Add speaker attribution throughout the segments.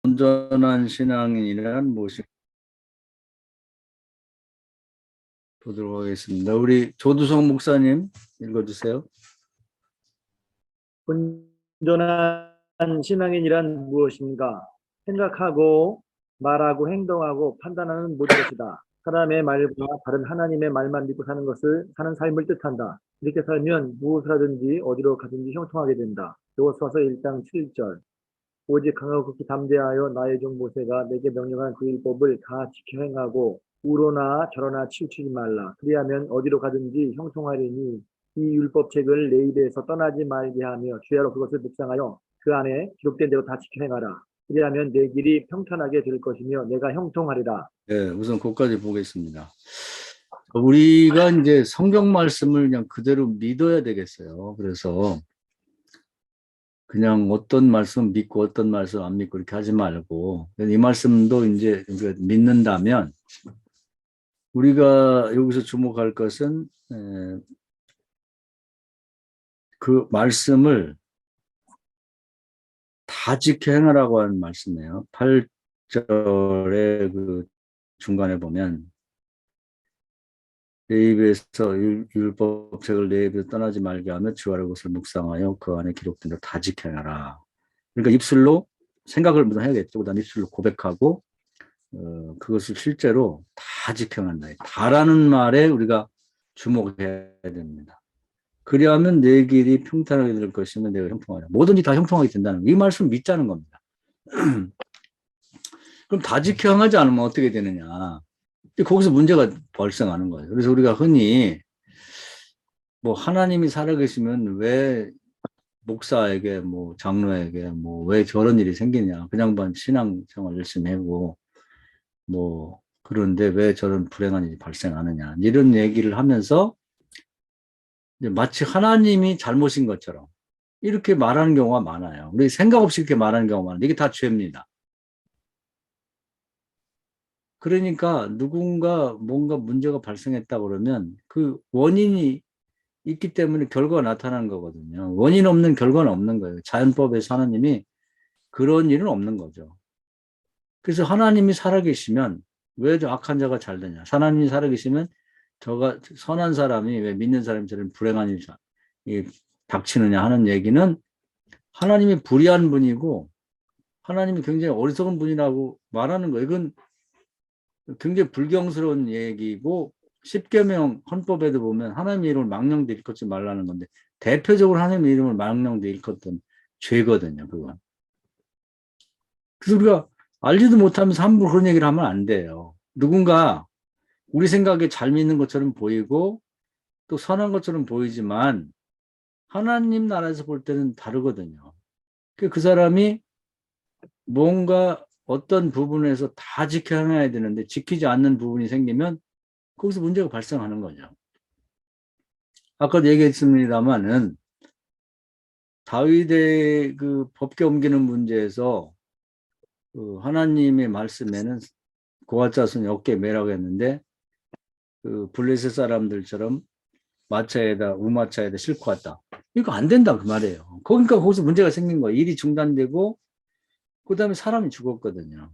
Speaker 1: 온전한 신앙인이란 무엇인가 보도록 하겠습니다. 우리 조두성 목사님 읽어주세요.
Speaker 2: 온전한 신앙인이란 무엇인가? 생각하고 말하고 행동하고 판단하는 모든 것이다. 사람의 말과 다른 하나님의 말만 믿고 사는 삶을 뜻한다. 이렇게 살면 무엇을 하든지 어디로 가든지 형통하게 된다. 여호수아서 1장 7절. 오직 강하고 극히 담대하여 나의 종 모세가 내게 명령한 그 율법을 다 지켜 행하고 우로나 저로나 치우치지 말라. 그리하면 어디로 가든지 형통하리니 이 율법책을 내 입에서 떠나지 말게 하며 주야로 그것을 묵상하여 그 안에 기록된 대로 다 지켜 행하라. 그리하면 내 길이 평탄하게 될 것이며 내가 형통하리라.
Speaker 1: 네, 우선 그것까지 보겠습니다. 우리가 이제 성경 말씀을 그냥 그대로 믿어야 되겠어요. 그래서 그냥 어떤 말씀 믿고 어떤 말씀 안 믿고 이렇게 하지 말고 이 말씀도 이제 믿는다면 우리가 여기서 주목할 것은 그 말씀을 다 지켜 행하라고 하는 말씀이에요. 8절의 그 중간에 보면 내 입에서 율법책을 내 입에서 떠나지 말게 하며 주와 것을 묵상하여 그 안에 기록된 대로 다 지켜 행하라. 그러니까 입술로 생각을 먼저 해야겠죠. 그다음 입술로 고백하고 그것을 실제로 다 지켜 행한다. 다라는 말에 우리가 주목해야 됩니다. 그리하면 내 길이 평탄하게 될 것이면 내가 형통하라. 뭐든지 다 형통하게 된다는 이 말씀 믿자는 겁니다. 그럼 다 지켜 행하지 않으면 어떻게 되느냐. 거기서 문제가 발생하는 거예요. 그래서 우리가 흔히 뭐 하나님이 살아계시면 왜 목사에게 뭐 장로에게 뭐 왜 저런 일이 생기냐. 그냥 신앙생활 열심히 하고 뭐 그런데 왜 저런 불행한 일이 발생하느냐. 이런 얘기를 하면서 마치 하나님이 잘못인 것처럼 이렇게 말하는 경우가 많아요. 우리 생각 없이 이렇게 말하는 경우가 많아요. 이게 다 죄입니다. 그러니까 누군가 뭔가 문제가 발생했다 그러면 그 원인이 있기 때문에 결과가 나타나는 거거든요. 원인 없는 결과는 없는 거예요. 자연법에서 하나님이 그런 일은 없는 거죠. 그래서 하나님이 살아계시면 왜 저 악한 자가 잘 되냐. 하나님이 살아계시면 저가 선한 사람이 왜 믿는 사람처럼 불행한 일이 닥치느냐 하는 얘기는 하나님이 불의한 분이고 하나님이 굉장히 어리석은 분이라고 말하는 거예요. 이건 굉장히 불경스러운 얘기고 십계명 헌법에도 보면 하나님의 이름을 망령되 일컫지 말라는 건데 대표적으로 하나님의 이름을 망령되 일컫던 죄거든요. 그건. 그래서 우리가 알지도 못하면서 함부로 그런 얘기를 하면 안 돼요. 누군가 우리 생각에 잘 믿는 것처럼 보이고 또 선한 것처럼 보이지만 하나님 나라에서 볼 때는 다르거든요. 그 사람이 뭔가 어떤 부분에서 다 지켜야 되는데 지키지 않는 부분이 생기면 거기서 문제가 발생하는 거죠. 아까도 얘기했습니다만은 다윗의 그 법계 옮기는 문제에서 그 하나님의 말씀에는 고아 자손이 어깨에 매라고 했는데 그 블레셋 사람들처럼 마차에다 우마차에다 싣고 왔다. 이거 안 된다 그 말이에요. 그러니까 거기서 문제가 생긴 거예요. 일이 중단되고 그다음에 사람이 죽었거든요.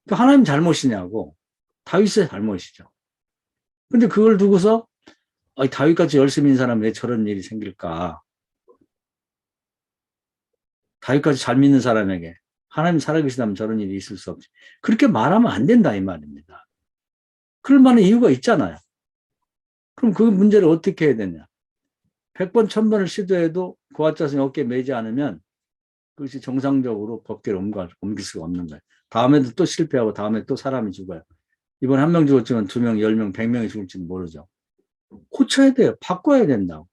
Speaker 1: 그 하나님 잘못이냐고. 다윗의 잘못이죠. 근데 그걸 두고서 다윗같이 열심히 있는 사람은 왜 저런 일이 생길까? 다윗같이 잘 믿는 사람에게 하나님 살아계시다면 저런 일이 있을 수 없지. 그렇게 말하면 안 된다 이 말입니다. 그럴 만한 이유가 있잖아요. 그럼 그 문제를 어떻게 해야 되냐. 100번, 1000번을 시도해도 고아자손이 어깨에 매지 않으면 그것이 정상적으로 법계를 옮길 수가 없는 거예요. 다음에도 또 실패하고 다음에 또 사람이 죽어요. 이번 한 명 죽었지만 2명, 10명, 100명이 죽을지는 모르죠. 고쳐야 돼요. 바꿔야 된다고.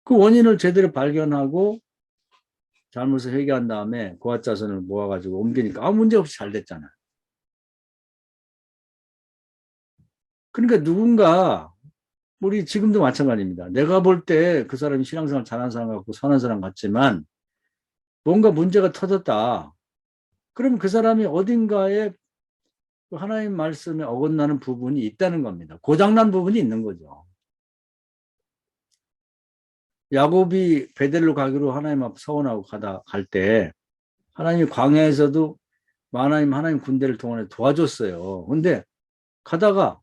Speaker 1: 그 원인을 제대로 발견하고 잘못을 회개한 다음에 고아자손을 모아가지고 옮기니까 아무 문제 없이 잘 됐잖아요. 그러니까 누군가 우리 지금도 마찬가지입니다. 내가 볼 때 그 사람이 신앙생활 잘하는 사람 같고 선한 사람 같지만 뭔가 문제가 터졌다. 그럼 그 사람이 어딘가에 하나님 말씀에 어긋나는 부분이 있다는 겁니다. 고장난 부분이 있는 거죠. 야곱이 베델로 가기로 하나님 앞 서원하고 갈 때 하나님이 광야에서도 하나님 군대를 동원해 도와줬어요. 근데 가다가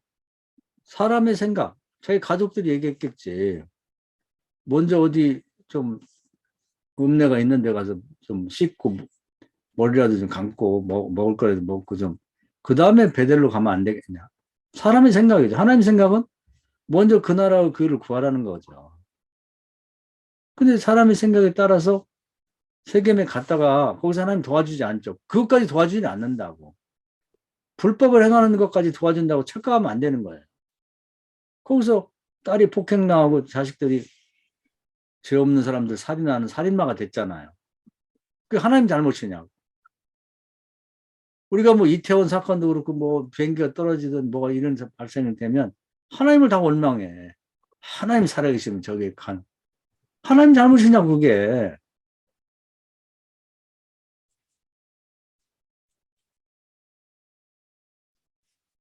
Speaker 1: 사람의 생각, 자기 가족들이 얘기했겠지. 먼저 어디 좀 읍내가 있는 데 가서 좀 씻고 머리라도 좀 감고 먹을 거라도 먹고 좀 그 다음에 베델로 가면 안 되겠냐. 사람의 생각이죠. 하나님 생각은 먼저 그 나라와 그 일을 구하라는 거죠. 근데 사람의 생각에 따라서 세겜에 갔다가 거기서 하나님 도와주지 않죠. 그것까지 도와주지 않는다고. 불법을 행하는 것까지 도와준다고 착각하면 안 되는 거예요. 거기서 딸이 폭행 나오고 자식들이 죄 없는 사람들 살인하는 살인마가 됐잖아요. 그게 하나님 잘못이냐고. 우리가 뭐 이태원 사건도 그렇고 뭐 비행기가 떨어지든 뭐가 이런 발생이 되면 하나님을 다 원망해. 하나님 살아계시면 저게 하나님 잘못이냐고 그게.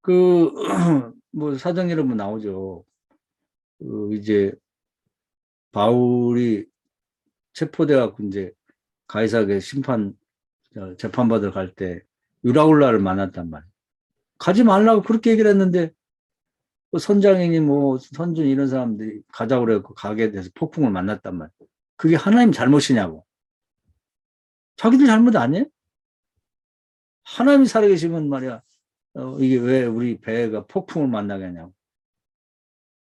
Speaker 1: 그 뭐 사정 이런 거 나오죠. 그 이제 바울이 체포돼 갖고 이제 가이사르에 재판받으러 갈 때 유라울라를 만났단 말이에요. 가지 말라고 그렇게 얘기를 했는데 뭐 선장이니 뭐 선준 이런 사람들이 가자고 그래갖고 가게 돼서 폭풍을 만났단 말이에요. 그게 하나님 잘못이냐고. 자기들 잘못 아니에요? 하나님이 살아계시면 말이야. 이게 왜 우리 배가 폭풍을 만나겠냐고.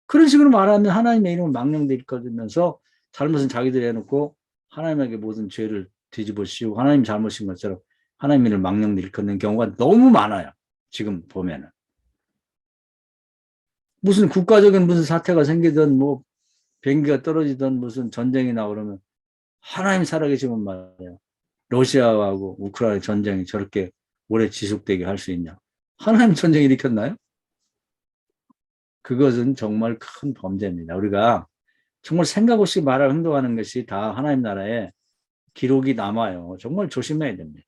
Speaker 1: 그런 식으로 말하면 하나님의 이름을 망령되거든면서 잘못은 자기들이 해놓고 하나님에게 모든 죄를 뒤집어 씌우고 하나님 잘못인 것처럼 하나님 이름을 망령일컫는 경우가 너무 많아요. 지금 보면은. 무슨 국가적인 무슨 사태가 생기든 뭐 비행기가 떨어지든 무슨 전쟁이 나고 그러면 하나님 살아계시면 말이에요. 러시아하고 우크라이나 전쟁이 저렇게 오래 지속되게 할 수 있냐. 하나님 전쟁 일으켰나요? 그것은 정말 큰 범죄입니다. 우리가 정말 생각 없이 말하고 행동하는 것이 다 하나님 나라에 기록이 남아요. 정말 조심해야 됩니다.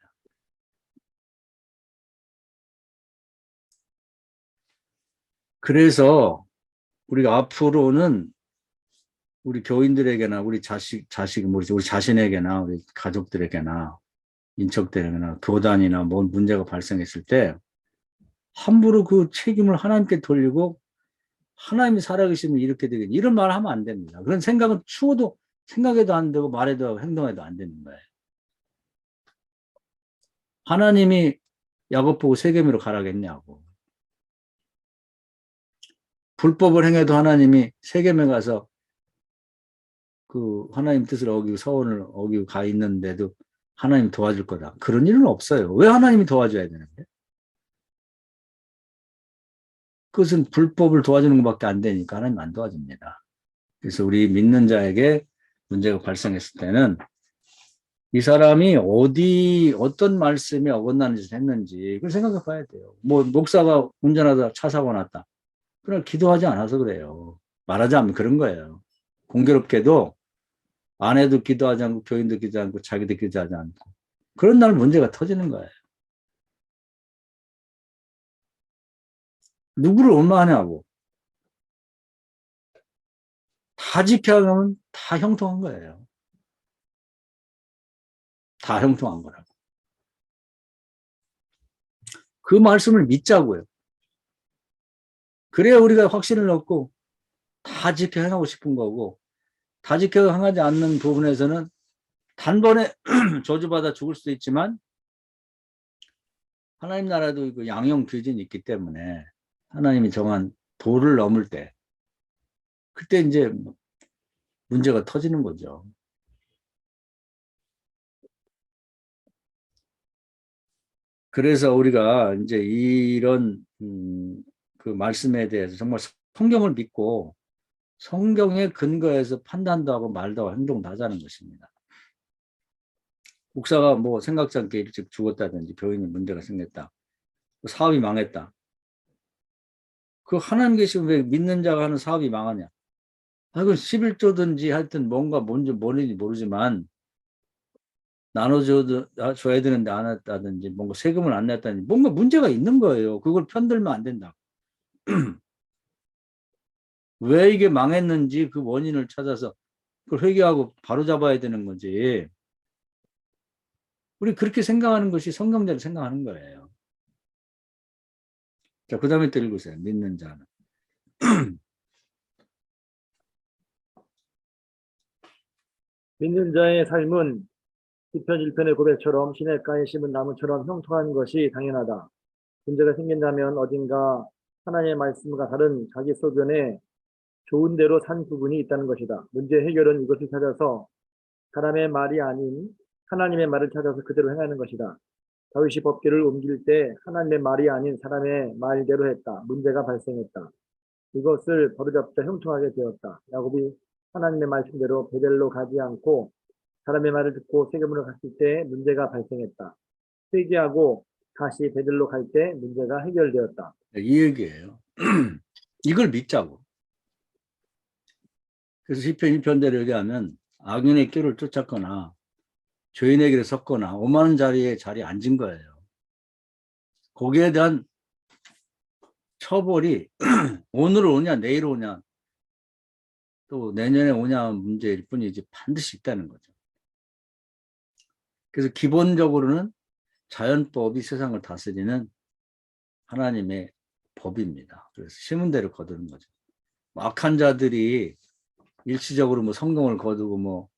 Speaker 1: 그래서 우리가 앞으로는 우리 교인들에게나 우리 자신에게나 우리 가족들에게나 인척들에게나 교단이나 뭔 문제가 발생했을 때 함부로 그 책임을 하나님께 돌리고 하나님이 살아계시면 이렇게 되겠지 이런 말 하면 안 됩니다. 그런 생각은 추워도 생각해도 안 되고 말해도 행동해도 안 되는 거예요. 하나님이 야곱 보고 세겜으로 가라겠냐고. 불법을 행해도 하나님이 세겜에 가서 그 하나님 뜻을 어기고 서원을 어기고 가 있는데도 하나님 도와줄 거다. 그런 일은 없어요. 왜 하나님이 도와줘야 되는데? 그것은 불법을 도와주는 것밖에 안 되니까 하나님 안 도와줍니다. 그래서 우리 믿는 자에게 문제가 발생했을 때는 이 사람이 어떤 말씀에 어긋나는 짓을 했는지 그걸 생각해 봐야 돼요. 뭐 목사가 운전하다 차 사고 났다. 그럼 기도하지 않아서 그래요. 말하자면 그런 거예요. 공교롭게도 아내도 기도하지 않고 교인도 기도하지 않고 자기도 기도하지 않고 그런 날 문제가 터지는 거예요. 누구를 원망하냐고. 다 지켜가면 다 형통한 거예요. 다 형통한 거라고. 그 말씀을 믿자고요. 그래야 우리가 확신을 얻고 다 지켜 행하고 싶은 거고 다 지켜 행하지 않는 부분에서는 단번에 저주받아 죽을 수도 있지만 하나님 나라도 그 양형 규진이 있기 때문에 하나님이 정한 도를 넘을 때 그때 이제 문제가 터지는 거죠. 그래서 우리가 이제 이런 그 말씀에 대해서 정말 성경을 믿고 성경의 근거에서 판단도 하고 말도 하고 행동도 하자는 것입니다. 목사가 뭐 생각지 않게 일찍 죽었다든지 교인이 문제가 생겼다. 사업이 망했다. 그 하나님 계시면 왜 믿는 자가 하는 사업이 망하냐. 그 11조든지 하여튼 뭔지 모르지만 나눠줘야 되는데 안 했다든지 뭔가 세금을 안 냈다든지 뭔가 문제가 있는 거예요. 그걸 편들면 안 된다. 왜 이게 망했는지 그 원인을 찾아서 그걸 회개하고 바로 잡아야 되는 거지. 우리 그렇게 생각하는 것이 성경대로 생각하는 거예요. 자, 그 다음에 또 읽으세요. 믿는 자는.
Speaker 2: 믿는 자의 삶은 시편 1편의 고백처럼 시냇가에 심은 나무처럼 형통한 것이 당연하다. 문제가 생긴다면 어딘가 하나님의 말씀과 다른 자기 소견에 좋은 대로 산 부분이 있다는 것이다. 문제 해결은 이것을 찾아서 사람의 말이 아닌 하나님의 말을 찾아서 그대로 행하는 것이다. 다윗이 법궤를 옮길 때 하나님의 말이 아닌 사람의 말대로 했다. 문제가 발생했다. 이것을 버르잡자 형통하게 되었다. 야곱이 하나님의 말씀대로 베델로 가지 않고 사람의 말을 듣고 세겜으로 갔을 때 문제가 발생했다. 회개하고 다시 베델로 갈 때 문제가 해결되었다.
Speaker 1: 이 얘기예요. 이걸 믿자고. 그래서 시편 1편대로 얘기하면 악인의 길을 쫓았거나 죄인의 길에 섰거나 오만한 자리에 앉은 거예요. 거기에 대한 처벌이 오늘 오냐 내일 오냐 또 내년에 오냐 문제일 뿐이지 반드시 있다는 거죠. 그래서 기본적으로는 자연법이 세상을 다스리는 하나님의 법입니다. 그래서 심은 대로 거두는 거죠. 악한 자들이 일시적으로 뭐 성공을 거두고 뭐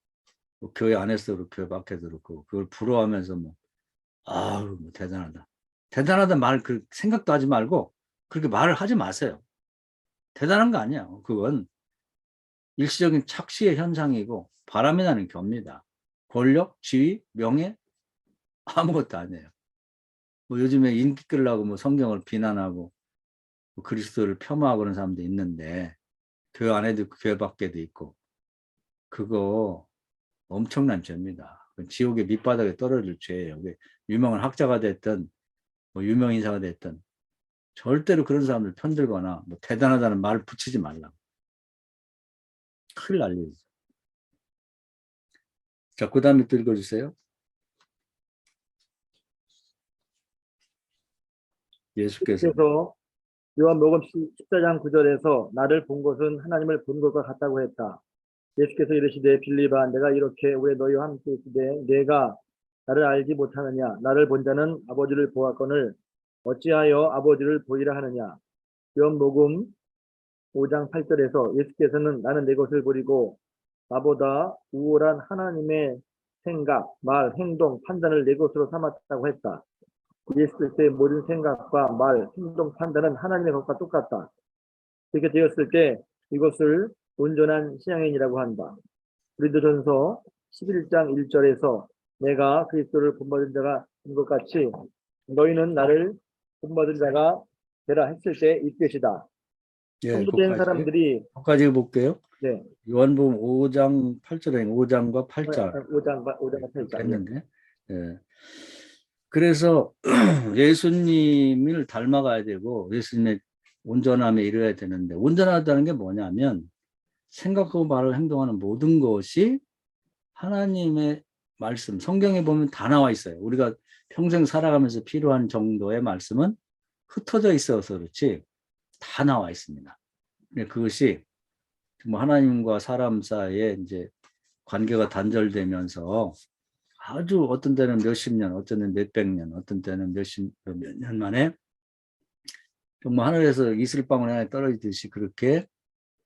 Speaker 1: 교회 안에서 그렇고 교회 밖에서 그렇고 그걸 부러워하면서 뭐 아우 뭐 대단하다. 대단하다 말 그 생각도 하지 말고 그렇게 말을 하지 마세요. 대단한 거 아니야. 그건 일시적인 착시의 현상이고 바람이 나는 겁니다. 권력, 지위, 명예 아무것도 아니에요. 뭐 요즘에 인기 끌려고 뭐 성경을 비난하고 뭐 그리스도를 폄하하고 그런 사람도 있는데 교회 안에도 있고 교회 밖에도 있고 그거 엄청난 죄입니다. 지옥의 밑바닥에 떨어질 죄예요. 유명한 학자가 됐든 뭐 유명 인사가 됐든 절대로 그런 사람들 편들거나 뭐 대단하다는 말을 붙이지 말라. 큰일 날 일이죠. 자, 그 다음에 또 읽어주세요. 예수께서
Speaker 2: 그래서 요한복음 14장 9절에서 나를 본 것은 하나님을 본 것과 같다고 했다. 예수께서 이르시되 빌립아 내가 이렇게 오래 너희와 함께 있으되 내가 나를 알지 못하느냐 나를 본 자는 아버지를 보았거늘 어찌하여 아버지를 보이라 하느냐. 요한복음 5장 8절에서 예수께서는 나는 내 것을 버리고 나보다 우월한 하나님의 생각, 말, 행동, 판단을 내 것으로 삼았다고 했다. 예수 때의 모든 생각과 말, 행동, 판단은 하나님의 것과 똑같다. 이렇게 되었을 때 이것을 온전한 신앙인이라고 한다. 고린도전서 11장 1절에서 내가 그리스도를 본받은 자가 된 것 같이 너희는 나를 본받은 자가 되라 했을 때 이 뜻이다.
Speaker 1: 예,
Speaker 2: 성도된 사람들이
Speaker 1: 거기까지 볼게요.
Speaker 2: 네,
Speaker 1: 요한복음 5장 8절에 5장과 8절
Speaker 2: 5장 8장 예.
Speaker 1: 했는데 예. 그래서 예수님을 닮아가야 되고 예수님의 온전함에 이르러야 되는데 온전하다는 게 뭐냐면 생각하고 말을 행동하는 모든 것이 하나님의 말씀, 성경에 보면 다 나와 있어요. 우리가 평생 살아가면서 필요한 정도의 말씀은 흩어져 있어서 그렇지 다 나와 있습니다. 그것이 하나님과 사람 사이에 이제 관계가 단절되면서 아주 어떤 때는 몇십 년, 어떤 때는 몇백 년, 어떤 때는 몇 년 만에 정말 하늘에서 이슬방울 하나 떨어지듯이 그렇게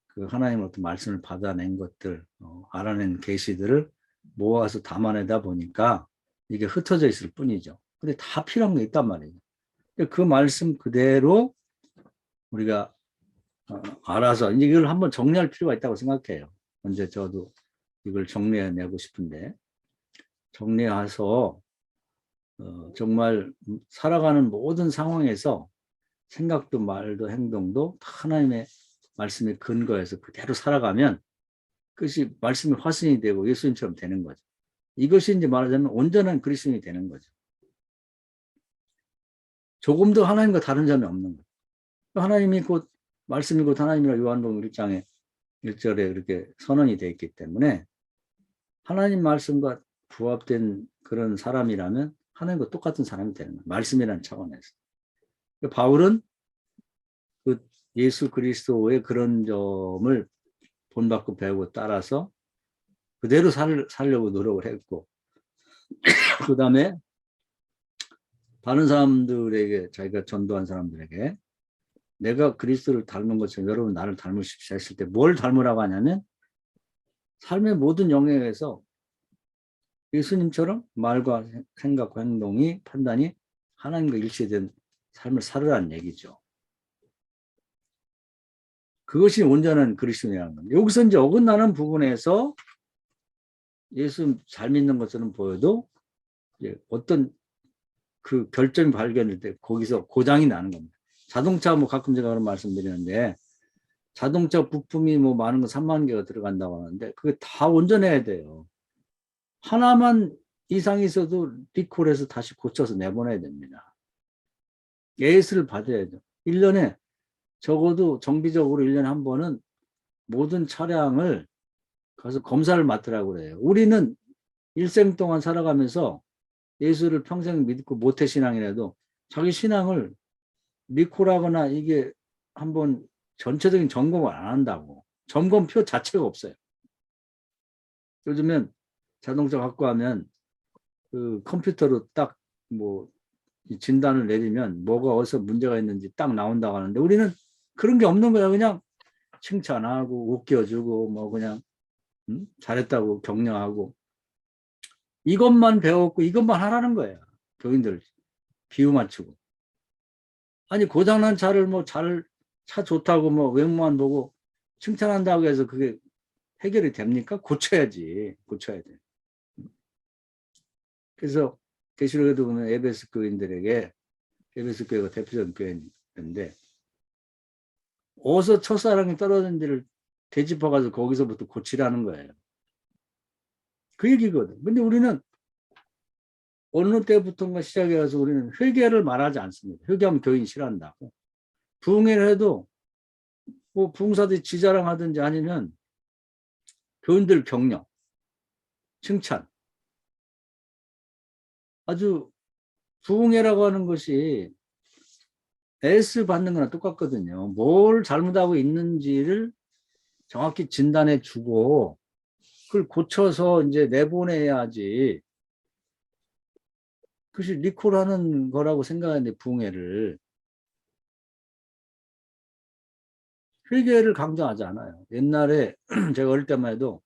Speaker 1: 그 하나님의 어떤 말씀을 받아낸 것들, 알아낸 계시들을 모아서 담아내다 보니까 이게 흩어져 있을 뿐이죠. 근데 다 필요한 게 있단 말이에요. 그 말씀 그대로 우리가 알아서 이제 이걸 한번 정리할 필요가 있다고 생각해요. 언제 저도 이걸 정리해내고 싶은데 정리해서 정말 살아가는 모든 상황에서 생각도 말도 행동도 다 하나님의 말씀에 근거해서 그대로 살아가면 그것이 말씀의 화신이 되고 예수님처럼 되는 거죠. 이것이 이제 말하자면 온전한 그리스도인이 되는 거죠. 조금도 하나님과 다른 점이 없는 거예요. 하나님이 곧 말씀이 곧 하나님이라 요한복음 1장에 1절에 그렇게 선언이 되어 있기 때문에 하나님 말씀과 부합된 그런 사람이라면 하나님과 똑같은 사람이 되는 거예요. 말씀이라는 차원에서. 바울은 그 예수 그리스도의 그런 점을 본받고 배우고 따라서 그대로 살려고 노력을 했고 그 다음에 다른 사람들에게, 자기가 전도한 사람들에게 내가 그리스도를 닮은 것처럼 여러분 나를 닮으십시오 했을 때 뭘 닮으라고 하냐면 삶의 모든 영역에서 예수님처럼 말과 생각과 행동이, 판단이 하나님과 일치된 삶을 살으라는 얘기죠. 그것이 온전한 그리스도인이라는 겁니다. 여기서 이제 어긋나는 부분에서 예수 잘 믿는 것처럼 보여도 어떤 그 결점이 발견될 때 거기서 고장이 나는 겁니다. 자동차 뭐 가끔 제가 그런 말씀드리는데 자동차 부품이 뭐 많은 거 3만 개가 들어간다고 하는데 그게 다 온전해야 돼요. 하나만 이상이 있어도 리콜해서 다시 고쳐서 내보내야 됩니다. AS를 받아야죠. 1년에 적어도 정기적으로 1년에 한 번은 모든 차량을 가서 검사를 맡으라고 그래요. 우리는 일생 동안 살아가면서 예수를 평생 믿고 모태신앙이라도 자기 신앙을 리콜하거나 이게 한번 전체적인 점검을 안 한다고. 점검표 자체가 없어요. 요즘엔 자동차 갖고 하면 그 컴퓨터로 딱 뭐 진단을 내리면 뭐가 어디서 문제가 있는지 딱 나온다고 하는데 우리는 그런 게 없는 거야. 그냥 칭찬하고 웃겨주고 뭐 그냥 잘했다고 격려하고 이것만 배웠고 이것만 하라는 거야. 교인들 비유 맞추고. 아니 고장난 차를 뭐 차 좋다고 뭐 외모만 보고 칭찬한다고 해서 그게 해결이 됩니까? 고쳐야지. 고쳐야 돼. 그래서 계시록에도 보면 에베소 교인들에게 에베소 교회가 대표적인 교회인데 어디서 첫사랑이 떨어진지를 되짚어가지고 거기서부터 고치라는 거예요. 그 얘기거든. 근데 우리는 어느 때부터인가 시작해서 우리는 회개를 말하지 않습니다. 회개하면 교인 싫어한다고. 부흥회를 해도 뭐 부흥사들이 지자랑하든지 아니면 교인들 격려, 칭찬. 아주 부흥회라고 하는 것이 S 받는 거랑 똑같거든요. 뭘 잘못하고 있는지를 정확히 진단해 주고 그걸 고쳐서 이제 내보내야지. 그것이 리콜하는 거라고 생각하는데 부흥회를 회개를 강조하지 않아요. 옛날에 제가 어릴 때만 해도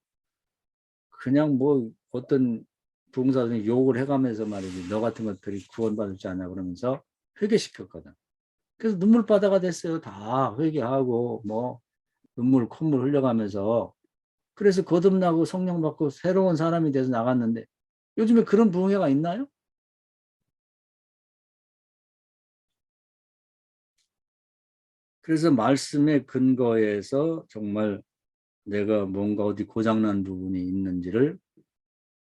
Speaker 1: 그냥 뭐 어떤 부흥사들이 욕을 해가면서 말이지 너 같은 것들이 구원받을 줄 아냐 그러면서 회개시켰거든. 그래서 눈물바다가 됐어요. 다 회개하고 뭐 눈물 콧물 흘려가면서 그래서 거듭나고 성령 받고 새로운 사람이 돼서 나갔는데 요즘에 그런 부흥회가 있나요? 그래서 말씀의 근거에서 정말 내가 뭔가 어디 고장난 부분이 있는지를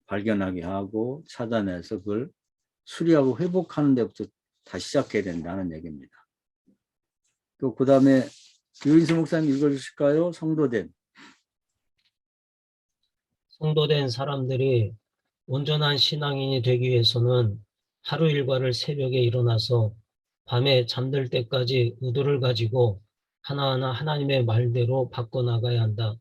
Speaker 1: 발견하게 하고 찾아내서 그걸 수리하고 회복하는 데부터 다시 시작해야 된다는 얘기입니다. 또 그 다음에 유인수 목사님 읽어주실까요? 성도된.
Speaker 3: 성도된 사람들이 온전한 신앙인이 되기 위해서는 하루 일과를 새벽에 일어나서 밤에 잠들 때까지 의도를 가지고 하나하나 하나님의 말대로 바꿔나가야 한다.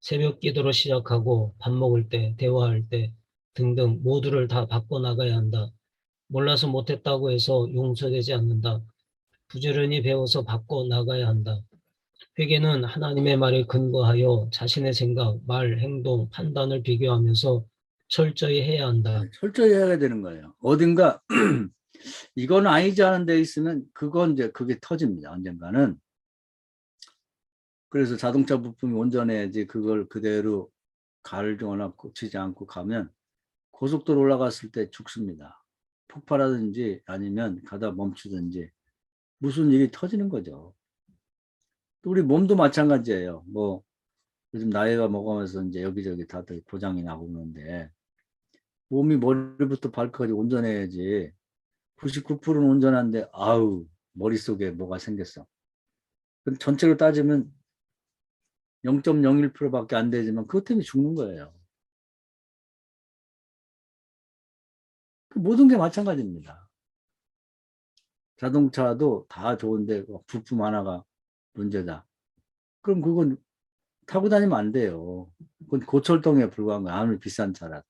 Speaker 3: 새벽 기도로 시작하고 밥 먹을 때, 대화할 때 등등 모두를 다 바꿔나가야 한다. 몰라서 못했다고 해서 용서되지 않는다. 부지런히 배워서 바꿔나가야 한다. 회개는 하나님의 말에 근거하여 자신의 생각, 말, 행동, 판단을 비교하면서 철저히 해야 한다.
Speaker 1: 철저히 해야 되는 거예요. 어딘가 이건 아니지 않은 데 있으면 그건 이제 그게 터집니다. 언젠가는. 그래서 자동차 부품이 온전해야지 그걸 그대로 갈거나 고치지 않고 가면 고속도로 올라갔을 때 죽습니다. 폭발하든지 아니면 가다 멈추든지 무슨 일이 터지는 거죠. 또 우리 몸도 마찬가지예요. 뭐 요즘 나이가 먹으면서 이제 여기저기 다들 고장이 나고 그러는데 몸이 머리부터 발끝까지 온전해야지 99%는 온전한데 아우 머릿속에 뭐가 생겼어. 그럼 전체로 따지면 0.01%밖에 안 되지만 그것 때문에 죽는 거예요. 그 모든 게 마찬가지입니다. 자동차도 다 좋은데 부품 하나가 문제다. 그럼 그건 타고 다니면 안 돼요. 그건 고철동에 불과한 거야. 아무리 비싼 차라도.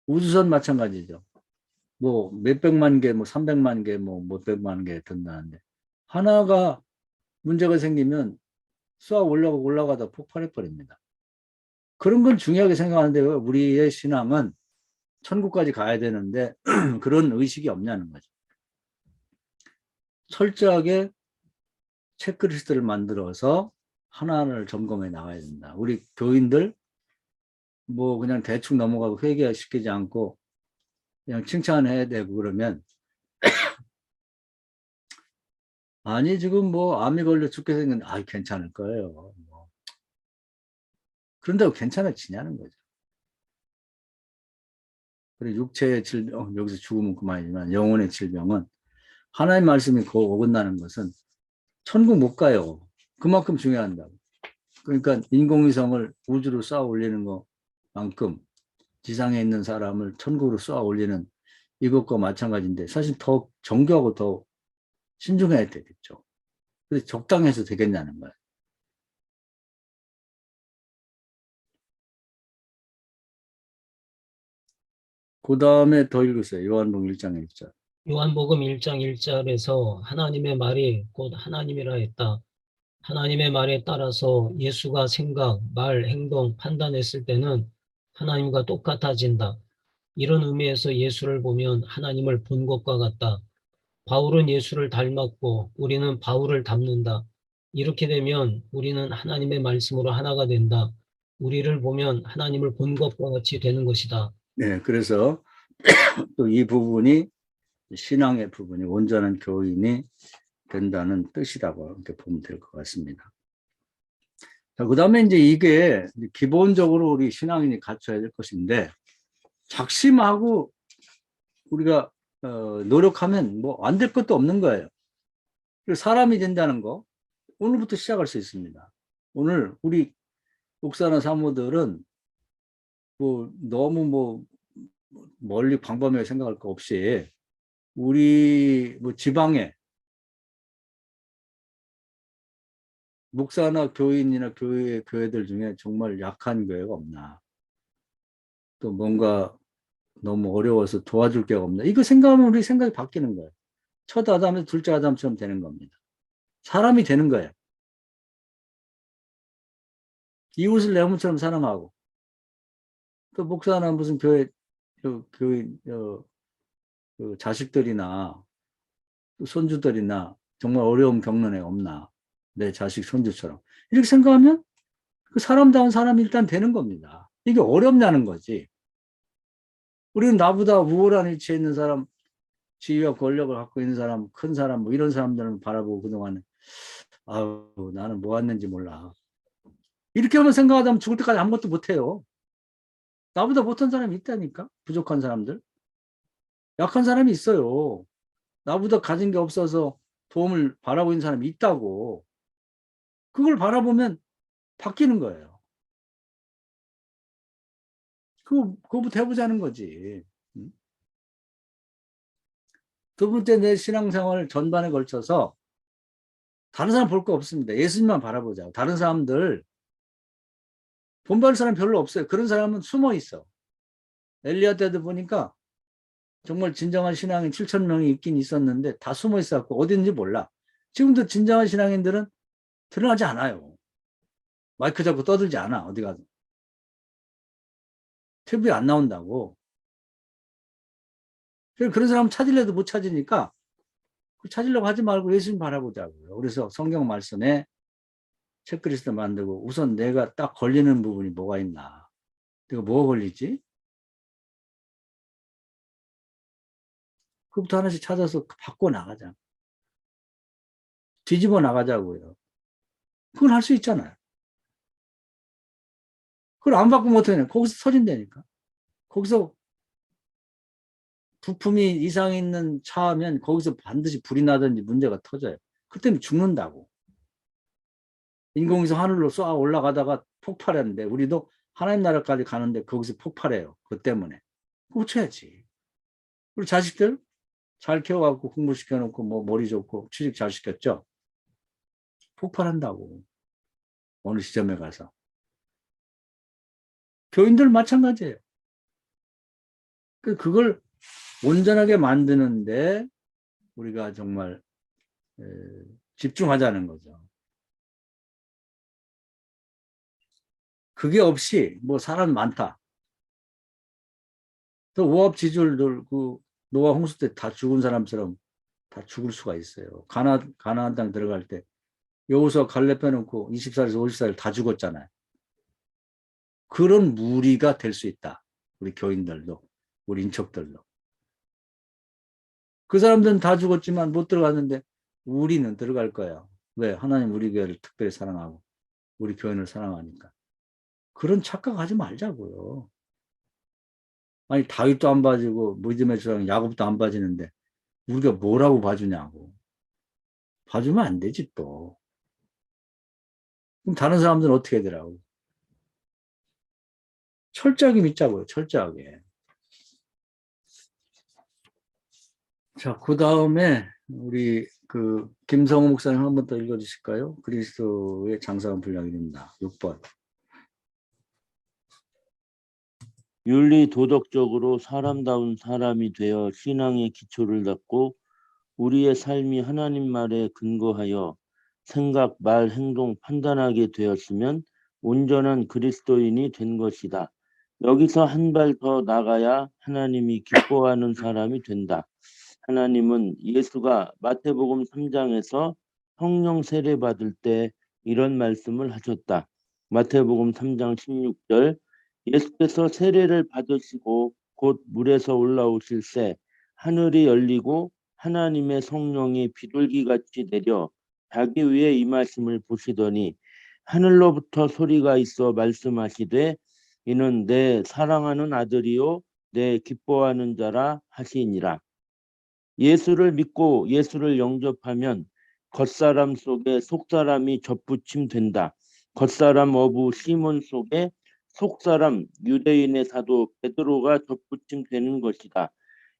Speaker 1: 우주선 마찬가지죠. 뭐 몇백만 개, 뭐 300만 개, 뭐 몇백만 개 든다는데 하나가 문제가 생기면 쏘아 올라가다 폭발해 버립니다. 그런 건 중요하게 생각하는데 우리의 신앙은 천국까지 가야 되는데 그런 의식이 없냐는 거죠. 철저하게 체크리스트를 만들어서 하나하나를 점검해 나가야 된다. 우리 교인들 뭐 그냥 대충 넘어가고 회개시키지 않고 그냥 칭찬해야 되고 그러면 아니 지금 뭐 암이 걸려 죽게 생겼는데 아 괜찮을 거예요. 뭐. 그런다고 괜찮아지냐는 거죠. 그리고 육체의 질병 여기서 죽으면 그만이지만 영혼의 질병은 하나님 말씀이 어긋나는 것은 천국 못 가요. 그만큼 중요한다고. 그러니까 인공위성을 우주로 쏘아 올리는 것만큼 지상에 있는 사람을 천국으로 쏘아 올리는 이것과 마찬가지인데 사실 더 정교하고 더 신중해야 되겠죠. 그래서 적당해서 되겠냐는 거예요. 그 다음에 더 읽으세요. 요한복음 1장 1절.
Speaker 3: 요한복음 1장 1절에서 하나님의 말이 곧 하나님이라 했다. 하나님의 말에 따라서 예수가 생각, 말, 행동, 판단했을 때는 하나님과 똑같아진다. 이런 의미에서 예수를 보면 하나님을 본 것과 같다. 바울은 예수를 닮았고 우리는 바울을 닮는다. 이렇게 되면 우리는 하나님의 말씀으로 하나가 된다. 우리를 보면 하나님을 본 것과 같이 되는 것이다.
Speaker 1: 네, 그래서 또 이 부분이 신앙의 부분이 온전한 교인이 된다는 뜻이라고 이렇게 보면 될 것 같습니다. 자, 그 다음에 이제 이게 기본적으로 우리 신앙인이 갖춰야 될 것인데 작심하고 우리가 노력하면 뭐 안 될 것도 없는 거예요. 그리고 사람이 된다는 거 오늘부터 시작할 수 있습니다. 오늘 우리 목사나 사모들은 뭐 너무 뭐 멀리 광범위하게 생각할 거 없이 우리 뭐 지방에 목사나 교인이나 교회들 중에 정말 약한 교회가 없나, 또 뭔가 너무 어려워서 도와줄 게가 없나, 이거 생각하면 우리 생각이 바뀌는 거예요. 첫 아담에서 둘째 아담처럼 되는 겁니다. 사람이 되는 거예요. 이웃을 내 몸처럼 사랑하고, 또 목사나 무슨 교인 그 자식들이나 손주들이나 정말 어려움 겪는 애 없나, 내 자식 손주처럼 이렇게 생각하면 그 사람다운 사람이 일단 되는 겁니다. 이게 어렵냐는 거지. 우리는 나보다 우월한 위치에 있는 사람, 지위와 권력을 갖고 있는 사람, 큰 사람, 뭐 이런 사람들을 바라보고 그동안 아우 나는 뭐 했는지 몰라. 이렇게만 생각하다 보면 죽을 때까지 아무것도 못해요. 나보다 못한 사람이 있다니까. 부족한 사람들. 약한 사람이 있어요. 나보다 가진 게 없어서 도움을 바라고 있는 사람이 있다고. 그걸 바라보면 바뀌는 거예요. 그거부터 해보자는 거지. 두 번째, 내 신앙생활 전반에 걸쳐서 다른 사람 볼 거 없습니다. 예수님만 바라보자. 다른 사람들 본받을 사람 별로 없어요. 그런 사람은 숨어 있어. 엘리야 때도 보니까 정말 진정한 신앙인 7천 명이 있긴 있었는데 다 숨어 있었고 어디 있는지 몰라. 지금도 진정한 신앙인들은 드러나지 않아요. 마이크 잡고 떠들지 않아. 어디 가서. TV에 안 나온다고. 그런 사람 찾으려도 못 찾으니까 찾으려고 하지 말고 예수님 바라보자고요. 그래서 성경 말씀에 체크리스트 만들고 우선 내가 딱 걸리는 부분이 뭐가 있나. 내가 뭐가 걸리지? 그부터 하나씩 찾아서 바꿔 나가자. 뒤집어 나가자고요. 그걸 할 수 있잖아요. 그걸 안 바꾸면 어떡하냐. 거기서 터진다니까. 거기서 부품이 이상 있는 차면 거기서 반드시 불이 나든지 문제가 터져요. 그 때문에 죽는다고. 인공위성 하늘로 쏘아 올라가다가 폭발했는데 우리도 하나님 나라까지 가는데 거기서 폭발해요. 그 때문에. 고쳐야지. 우리 자식들 잘 키워갖고 공부시켜놓고 뭐 머리 좋고 취직 잘 시켰죠. 폭발한다고. 어느 시점에 가서. 교인들 마찬가지예요. 그걸 온전하게 만드는데 우리가 정말 집중하자는 거죠. 그게 없이 뭐 사람 많다. 또 오합지졸들 그 노아 홍수 때 다 죽은 사람처럼 다 죽을 수가 있어요. 가나안 땅 들어갈 때 여호수아 갈렙 빼놓고 20살에서 50살 다 죽었잖아요. 그런 무리가 될 수 있다. 우리 교인들도, 우리 인척들도. 그 사람들은 다 죽었지만 못 들어갔는데 우리는 들어갈 거예요. 왜? 하나님 우리 교회를 특별히 사랑하고 우리 교인을 사랑하니까. 그런 착각하지 말자고요. 아니 다윗도 안 봐주고 믿음의 조상 야곱도 안 봐주는데 우리가 뭐라고 봐주냐고. 봐주면 안 되지 또. 그럼 다른 사람들은 어떻게 하더라고. 철저하게 믿자고요. 철저하게. 자, 그 다음에 우리 그 김성호 목사님 한 번 더 읽어주실까요? 그리스도의 장사한 분량입니다. 6번.
Speaker 4: 윤리 도덕적으로 사람다운 사람이 되어 신앙의 기초를 닦고 우리의 삶이 하나님 말에 근거하여 생각, 말, 행동, 판단하게 되었으면 온전한 그리스도인이 된 것이다. 여기서 한 발 더 나가야 하나님이 기뻐하는 사람이 된다. 하나님은 예수가 마태복음 3장에서 성령 세례 받을 때 이런 말씀을 하셨다. 마태복음 3장 16절 예수께서 세례를 받으시고 곧 물에서 올라오실 새 하늘이 열리고 하나님의 성령이 비둘기같이 내려 자기 위에 임하심을 보시더니 하늘로부터 소리가 있어 말씀하시되 이는 내 사랑하는 아들이요 내 기뻐하는 자라 하시니라. 예수를 믿고 예수를 영접하면 겉사람 속에 속사람이 접붙임 된다. 겉사람 어부 시몬 속에 속사람 유대인의 사도 베드로가 접붙임 되는 것이다.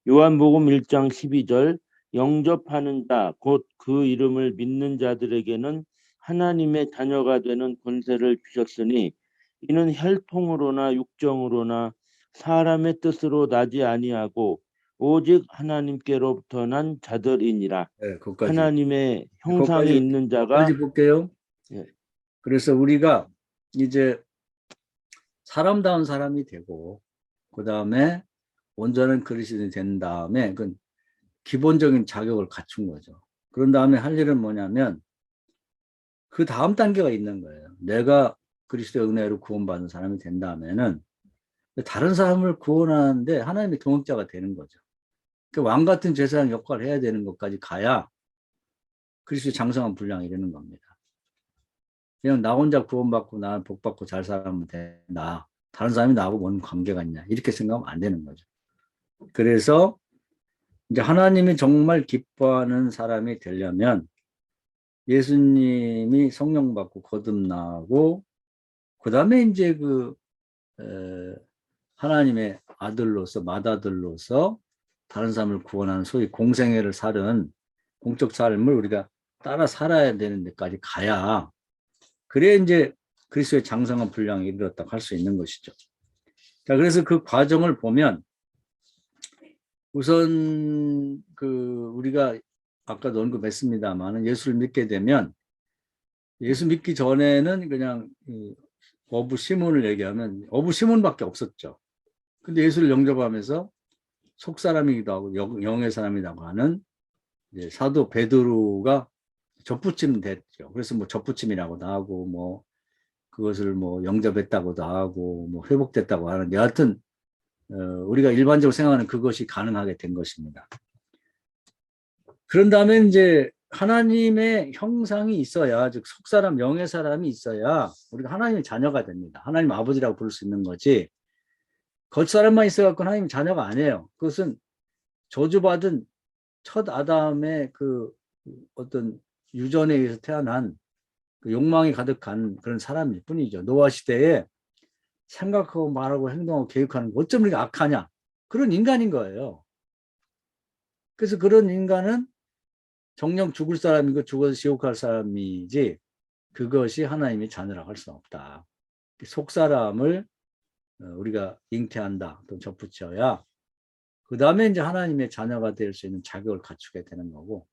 Speaker 4: 요한복음 1장 12절 영접하는 자 곧 그 이름을 믿는 자들에게는 하나님의 자녀가 되는 권세를 주셨으니 이는 혈통으로나 육정으로나 사람의 뜻으로 나지 아니하고 오직 하나님께로부터 난 자들이니라.
Speaker 1: 네, 거기까지.
Speaker 4: 하나님의 형상이 있는 자가
Speaker 1: 거기까지 볼게요.
Speaker 4: 예.
Speaker 1: 그래서 우리가 이제 사람다운 사람이 되고 그 다음에 온전한 그리스도인이 된 다음에 그 기본적인 자격을 갖춘 거죠. 그런 다음에 할 일은 뭐냐면 그 다음 단계가 있는 거예요. 내가 그리스도의 은혜로 구원받은 사람이 된 다음에는 다른 사람을 구원하는데 하나님의 동역자가 되는 거죠. 그 왕 같은 제사장 역할을 해야 되는 것까지 가야 그리스도의 장성한 분량이 이르는 겁니다. 그냥 나 혼자 구원받고 나는 복받고 잘 살면 된다. 다른 사람이 나하고 뭔 관계가 있냐. 이렇게 생각하면 안 되는 거죠. 그래서 이제 하나님이 정말 기뻐하는 사람이 되려면 예수님이 성령 받고 거듭나고 그 다음에 이제 하나님의 아들로서 맏아들로서 다른 사람을 구원하는 소위 공생애를 살은 공적 삶을 우리가 따라 살아야 되는 데까지 가야 그래야 이제 그리스도의 장성한 분량에 이르렀다고 할 수 있는 것이죠. 자, 그래서 그 과정을 보면 우선 우리가 아까도 언급했습니다만 예수를 믿게 되면 예수 믿기 전에는 그냥 어부 시몬을 얘기하면 어부 시몬밖에 없었죠. 근데 예수를 영접하면서 속사람이기도 하고 영의 사람이라고 하는 이제 사도 베드로가 접붙임 됐죠. 그래서 뭐 접붙임이라고도 하고 뭐 그것을 뭐 영접했다고도 하고 뭐 회복됐다고 하는데 여하튼 우리가 일반적으로 생각하는 그것이 가능하게 된 것입니다. 그런 다음에 이제 하나님의 형상이 있어야 즉 속사람 영의 사람이 있어야 우리가 하나님의 자녀가 됩니다. 하나님 아버지라고 부를 수 있는 거지 겉사람만 있어갖고 하나님 자녀가 아니에요. 그것은 저주받은 첫 아담의 그 어떤 유전에 의해서 태어난 그 욕망이 가득한 그런 사람일 뿐이죠. 노아 시대에 생각하고 말하고 행동하고 계획하는 거 어쩜 이렇게 악하냐. 그런 인간인 거예요. 그래서 그런 인간은 정령 죽을 사람이고 죽어서 지옥 갈 사람이지 그것이 하나님의 자녀라고 할 수는 없다. 속 사람을 우리가 잉태한다 또 접붙여야 그 다음에 이제 하나님의 자녀가 될 수 있는 자격을 갖추게 되는 거고,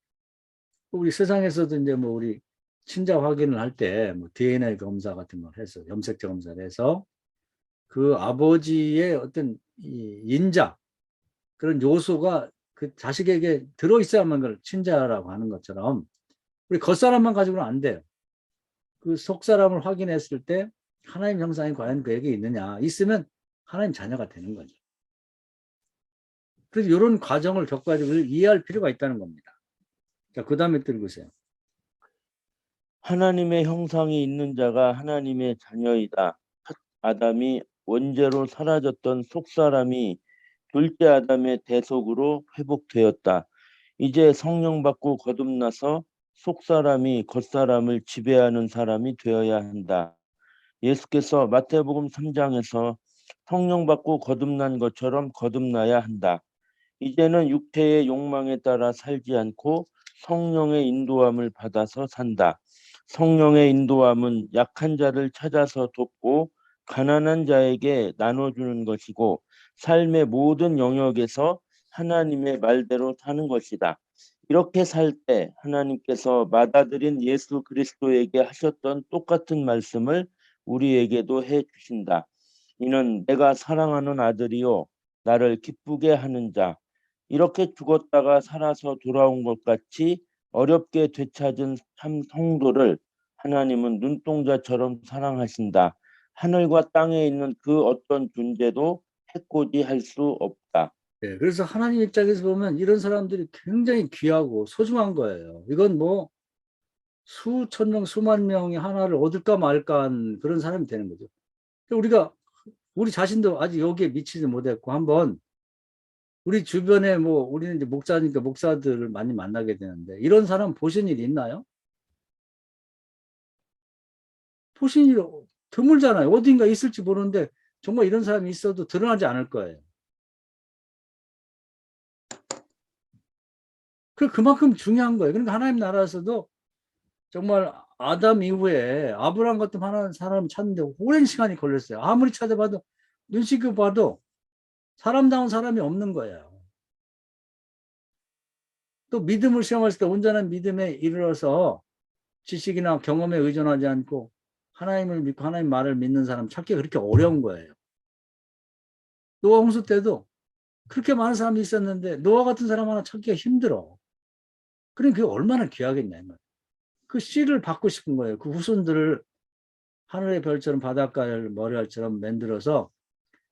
Speaker 1: 우리 세상에서도 이제 뭐 우리 친자 확인을 할 때 뭐 DNA 검사 같은 걸 해서 염색체 검사를 해서 그 아버지의 어떤 이 인자 그런 요소가 그 자식에게 들어있어야만 그걸 친자라고 하는 것처럼 우리 겉사람만 가지고는 안 돼요. 그 속사람을 확인했을 때 하나님 형상이 과연 그에게 있느냐, 있으면 하나님 자녀가 되는 거죠. 그래서 이런 과정을 겪어가지고 이해할 필요가 있다는 겁니다. 자, 그 다음에 또 읽으세요.
Speaker 4: 하나님의 형상이 있는 자가 하나님의 자녀이다. 첫 아담이 원죄로 사라졌던 속사람이 둘째 아담의 대속으로 회복되었다. 이제 성령 받고 거듭나서 속사람이 겉사람을 지배하는 사람이 되어야 한다. 예수께서 마태복음 3장에서 성령 받고 거듭난 것처럼 거듭나야 한다. 이제는 육체의 욕망에 따라 살지 않고 성령의 인도함을 받아서 산다. 성령의 인도함은 약한 자를 찾아서 돕고 가난한 자에게 나눠주는 것이고 삶의 모든 영역에서 하나님의 말대로 사는 것이다. 이렇게 살 때 하나님께서 맏아들인 예수 그리스도에게 하셨던 똑같은 말씀을 우리에게도 해 주신다. 이는 내가 사랑하는 아들이요 나를 기쁘게 하는 자. 이렇게 죽었다가 살아서 돌아온 것 같이 어렵게 되찾은 참 성도를 하나님은 눈동자처럼 사랑하신다. 하늘과 땅에 있는 그 어떤 존재도 해코지할 수 없다.
Speaker 1: 네, 그래서 하나님 입장에서 보면 이런 사람들이 굉장히 귀하고 소중한 거예요. 이건 뭐 수천 명, 수만 명이 하나를 얻을까 말까 한 그런 사람이 되는 거죠. 우리가 우리 자신도 아직 여기에 미치지 못했고 한번 우리 주변에 뭐 우리는 이제 목사니까 목사들을 많이 만나게 되는데 이런 사람 보신 일 있나요? 보신 일 드물잖아요. 어딘가 있을지 모르는데 정말 이런 사람이 있어도 드러나지 않을 거예요. 그만큼 중요한 거예요. 그러니까 하나님 나라에서도 정말 아담 이후에 아브라함 같은 하나님 사람 찾는데 오랜 시간이 걸렸어요. 아무리 찾아봐도 눈시켜 봐도 사람다운 사람이 없는 거예요. 또 믿음을 시험했을 때 온전한 믿음에 이르러서 지식이나 경험에 의존하지 않고 하나님을 믿고 하나님 말을 믿는 사람 찾기가 그렇게 어려운 거예요. 노아 홍수 때도 그렇게 많은 사람이 있었는데 노아 같은 사람 하나 찾기가 힘들어. 그러니까 그게 얼마나 귀하겠냐. 그 씨를 받고 싶은 거예요. 그 후손들을 하늘의 별처럼 바닷가를 머리알처럼 만들어서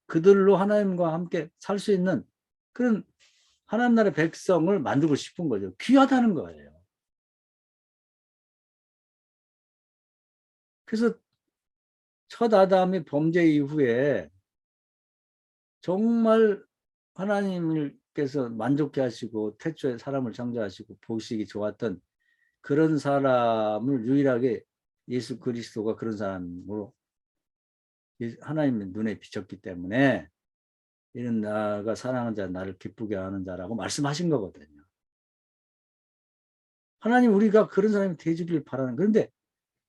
Speaker 1: 그들로 하나님과 함께 살 수 있는 그런 하나님 나라의 백성을 만들고 싶은 거죠. 귀하다는 거예요. 그래서 첫 아담이 범죄 이후에 정말 하나님께서 만족해 하시고 태초에 사람을 창조하시고 보시기 좋았던 그런 사람을 유일하게 예수 그리스도가 그런 사람으로 하나님의 눈에 비쳤기 때문에 이는 나가 사랑하는 자 나를 기쁘게 하는 자라고 말씀하신 거거든요. 하나님 우리가 그런 사람이 되주길 바라는. 그런데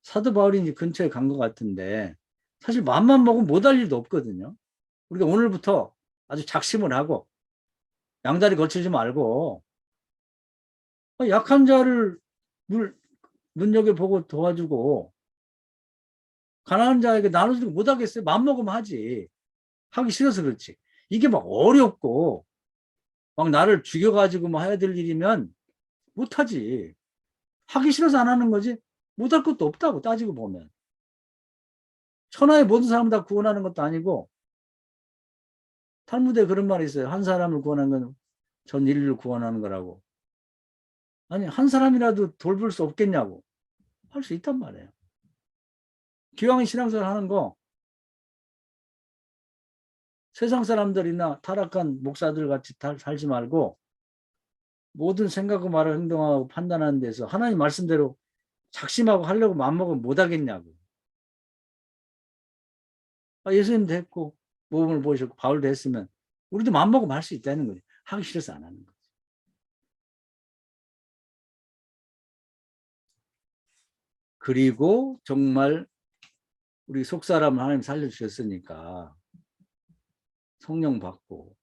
Speaker 1: 사도 바울이 이제 근처에 간 것 같은데 사실 마음만 먹으면 못할 일도 없거든요. 우리가 오늘부터 아주 작심을 하고 양다리 걸치지 말고 약한 자를 눈여겨보고 도와주고 가난한 자에게 나눠주고 못하겠어요? 마음먹으면 하지. 하기 싫어서 그렇지. 이게 막 어렵고 막 나를 죽여가지고 뭐 해야 될 일이면 못하지. 하기 싫어서 안 하는 거지. 못할 것도 없다고 따지고 보면. 천하의 모든 사람 다 구원하는 것도 아니고 탈무드에 그런 말이 있어요. 한 사람을 구원하는 건 전 인류를 구원하는 거라고. 아니 한 사람이라도 돌볼 수 없겠냐고. 할 수 있단 말이에요. 기왕 신앙생활 하는 거 세상 사람들이나 타락한 목사들 같이 살지 말고 모든 생각하고 말을 행동하고 판단하는 데서 하나님 말씀대로 작심하고 하려고 마음먹으면 못하겠냐고. 예수님도 했고 모범을 보이셨고 바울도 했으면 우리도 마음먹으면 할 수 있다는 거예요. 하기 싫어서 안 하는 거죠. 그리고 정말 우리 속사람을 하나님 살려주셨으니까 성령 받고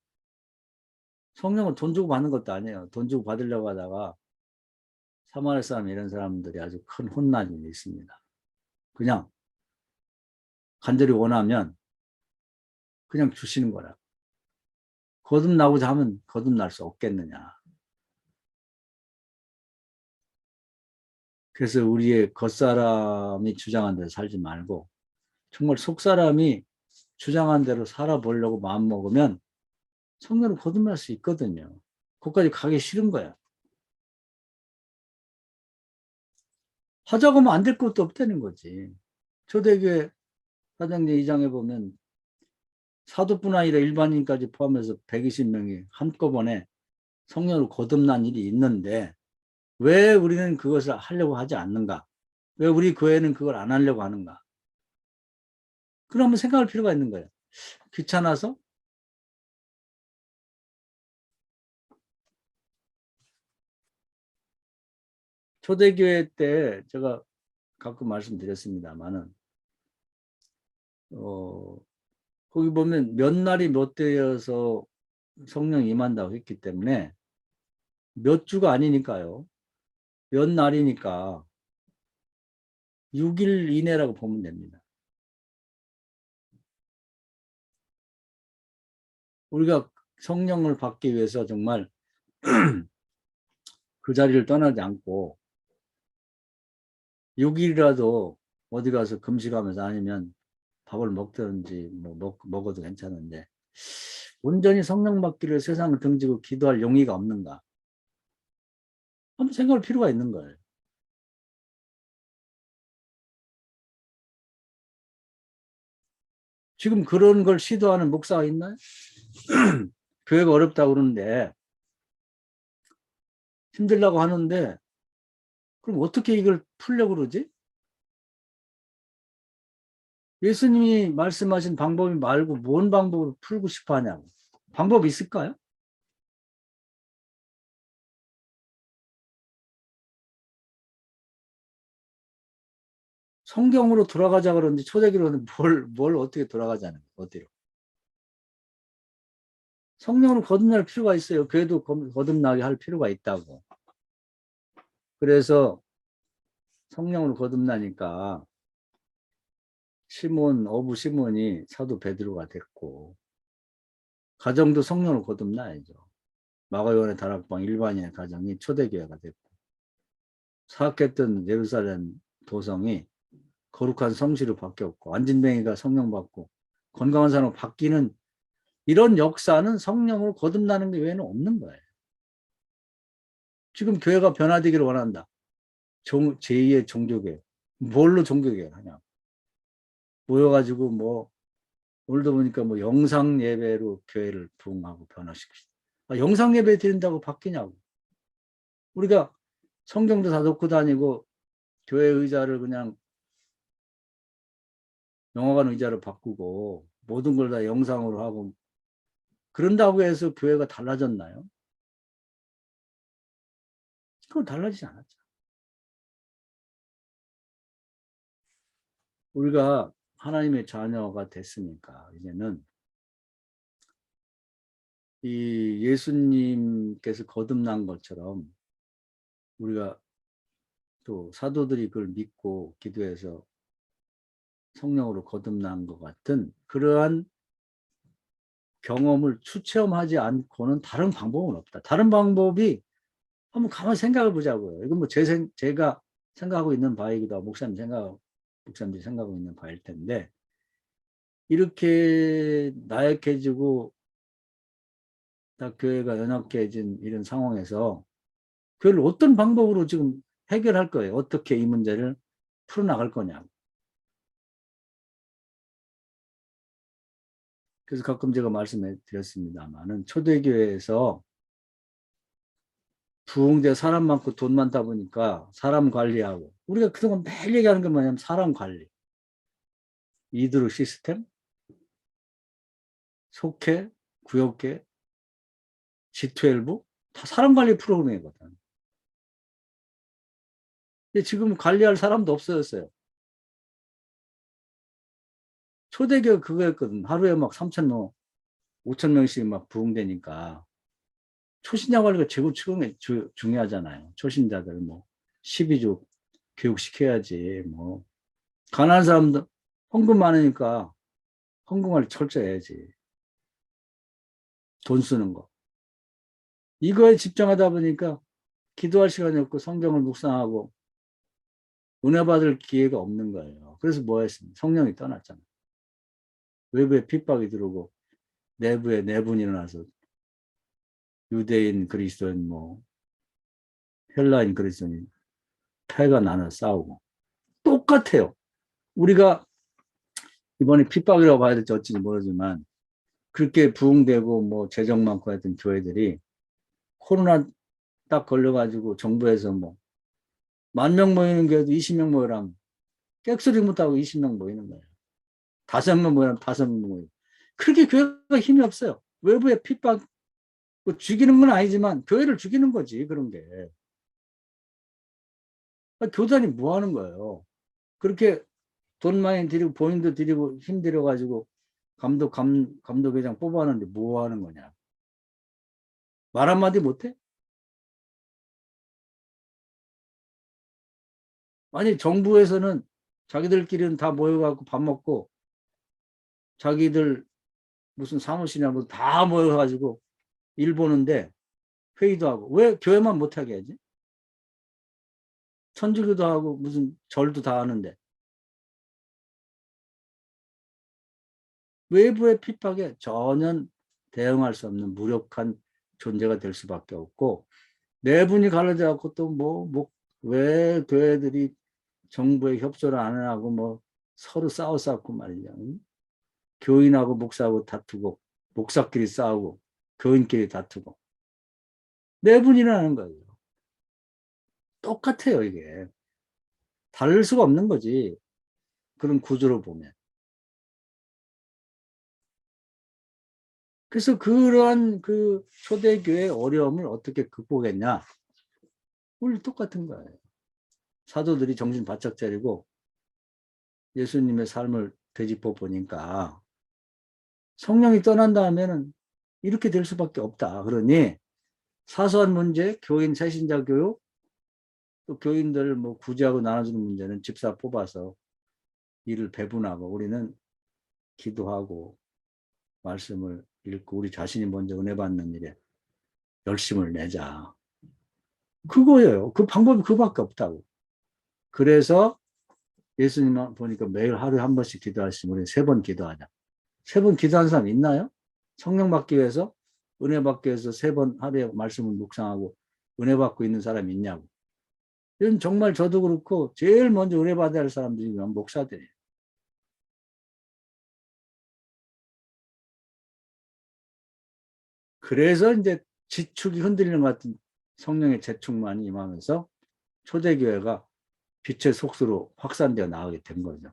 Speaker 1: 성령은 돈 주고 받는 것도 아니에요. 돈 주고 받으려고 하다가 사마리 사람 이런 사람들이 아주 큰 혼란이 있습니다. 그냥 간절히 원하면 그냥 주시는 거라. 거듭나고자 하면 거듭날 수 없겠느냐. 그래서 우리의 겉사람이 주장한 대로 살지 말고 정말 속사람이 주장한 대로 살아보려고 마음먹으면 성령을 거듭날 수 있거든요. 거기까지 가기 싫은 거야. 하자고 하면 안 될 것도 없다는 거지. 초대교회 사장님 2장에 보면 사도뿐 아니라 일반인까지 포함해서 120명이 한꺼번에 성령으로 거듭난 일이 있는데 왜 우리는 그것을 하려고 하지 않는가? 왜 우리 교회는 그걸 안 하려고 하는가? 그러면 생각할 필요가 있는 거예요. 귀찮아서? 초대교회 때 제가 가끔 말씀드렸습니다만은 거기 보면 몇 날이 몇 되어서 성령 임한다고 했기 때문에 몇 주가 아니니까요. 몇 날이니까 6일 이내라고 보면 됩니다. 우리가 성령을 받기 위해서 정말 그 자리를 떠나지 않고 6일이라도 어디 가서 금식하면서 아니면 밥을 먹든지 뭐 먹어도 괜찮은데 온전히 성령 받기를 세상을 등지고 기도할 용의가 없는가? 한번 생각할 필요가 있는 거예요. 지금 그런 걸 시도하는 목사가 있나요? 교회가 어렵다고 그러는데 힘들다고 하는데 그럼 어떻게 이걸 풀려고 그러지? 예수님이 말씀하신 방법이 말고 뭔 방법으로 풀고 싶어 하냐고. 방법이 있을까요? 성경으로 돌아가자 그러는데 초대교회는 뭘 어떻게 돌아가자는 거예요? 어디로? 성령으로 거듭날 필요가 있어요. 교회도 거듭나게 할 필요가 있다고. 그래서 성령으로 거듭나니까 어부 시몬이 사도 베드로가 됐고 가정도 성령으로 거듭나야죠. 마가요한의 다락방 일반인의 가정이 초대교회가 됐고 사악했던 예루살렘 도성이 거룩한 성시로 바뀌었고 안진뱅이가 성령 받고 건강한 사람으로 바뀌는 이런 역사는 성령으로 거듭나는 게 외에는 없는 거예요. 지금 교회가 변화되기를 원한다. 제2의 종교교회. 뭘로 종교교회를 하냐. 모여가지고 오늘도 보니까 영상 예배로 교회를 부흥하고 변화시키시다. 영상 예배 드린다고 바뀌냐고. 우리가 성경도 다 놓고 다니고 교회 의자를 그냥 영화관 의자로 바꾸고 모든 걸 다 영상으로 하고 그런다고 해서 교회가 달라졌나요? 그건 달라지지 않았죠. 우리가 하나님의 자녀가 됐으니까 이제는 이 예수님께서 거듭난 것처럼 우리가 또 사도들이 그걸 믿고 기도해서 성령으로 거듭난 것 같은 그러한 경험을 추체험하지 않고는 다른 방법은 없다. 다른 방법이 한번 가만히 생각해 보자고요. 이건 제가 생각하고 있는 바이기도 하고 목사님들이 생각하고 있는 바일 텐데 이렇게 나약해지고 다 교회가 연약해진 이런 상황에서 그걸 어떤 방법으로 지금 해결할 거예요. 어떻게 이 문제를 풀어나갈 거냐. 그래서 가끔 제가 말씀해 드렸습니다만은 초대교회에서 부흥돼 사람 많고 돈 많다 보니까 사람 관리하고 우리가 그동안 매일 얘기하는 게 뭐냐면 사람 관리. 이드루 시스템, 속회, 구역회, G12 다 사람 관리 프로그램이거든. 근데 지금 관리할 사람도 없어졌어요. 초대교회 그거였거든. 하루에 막 3,000명, 5,000명씩 막 부흥되니까 초신자 관리가 최고 중요하잖아요. 초신자들 뭐 12주 교육시켜야지. 뭐 가난한 사람들 헌금 많으니까 헌금 관리 철저히 해야지. 돈 쓰는 거. 이거에 집중하다 보니까 기도할 시간이 없고 성경을 묵상하고 은혜 받을 기회가 없는 거예요. 그래서 뭐 했습니까? 성령이 떠났잖아요. 외부에 핍박이 들어오고 내부에 내분이 일어나서 유대인 그리스도인 뭐 헬라인 그리스도인 패가 나눠 싸우고 똑같아요. 우리가 이번에 핍박이라고 봐야 될지 어찌 모르지만 그렇게 부흥되고 뭐 재정 많고 했던 교회들이 코로나 딱 걸려가지고 정부에서 뭐 10,000명 모이는 교회도 20명 모이라면 객소리 못하고 20명 모이는 거예요. 5명 모이라면 5명 모이고. 그렇게 교회가 힘이 없어요. 외부의 핍박, 뭐 죽이는 건 아니지만 교회를 죽이는 거지 그런 게. 교단이 뭐 하는 거예요. 그렇게 돈 많이 들이고 본인도 들이고 힘 들여가지고 감독회장 뽑아놨는데 뭐 하는 거냐. 말 한마디 못해? 아니 정부에서는 자기들끼리는 다 모여갖고 밥 먹고 자기들 무슨 사무실이나 뭐 다 모여가지고 일 보는데 회의도 하고 왜 교회만 못하게 하지? 천주교도 하고 무슨 절도 다 하는데 외부의 핍박에 전혀 대응할 수 없는 무력한 존재가 될 수밖에 없고 내분이 갈라져 갖고 또 왜 교회들이 정부에 협조를 안 하고 뭐 서로 싸웠고 말이야. 교인하고 목사하고 다투고 목사끼리 싸우고 교인끼리 다투고 내분이 일어나는 거예요. 똑같아요 이게. 다를 수가 없는 거지. 그런 구조로 보면. 그래서 그러한 그 초대교회의 어려움을 어떻게 극복했냐. 우리 똑같은 거예요. 사도들이 정신 바짝 차리고 예수님의 삶을 되짚어 보니까 성령이 떠난 다음에는 이렇게 될 수밖에 없다. 그러니 사소한 문제, 교인 새신자 교육, 또 교인들 뭐 구제하고 나눠주는 문제는 집사 뽑아서 일을 배분하고 우리는 기도하고 말씀을 읽고 우리 자신이 먼저 은혜 받는 일에 열심을 내자. 그거예요. 그 방법이 그밖에 없다고. 그래서 예수님 보니까 매일 하루에 한 번씩 기도하시면 우리 3번 기도하자. 3번 기도하는 사람 있나요? 성령 받기 위해서 은혜 받기 위해서 3번 하루에 말씀을 묵상하고 은혜 받고 있는 사람이 있냐고. 이건 정말 저도 그렇고 제일 먼저 은혜 받아야 할 사람들이 목사들이에요. 그래서 이제 지축이 흔들리는 것 같은 성령의 재충만이 임하면서 초대교회가 빛의 속수로 확산되어 나가게 된 거죠.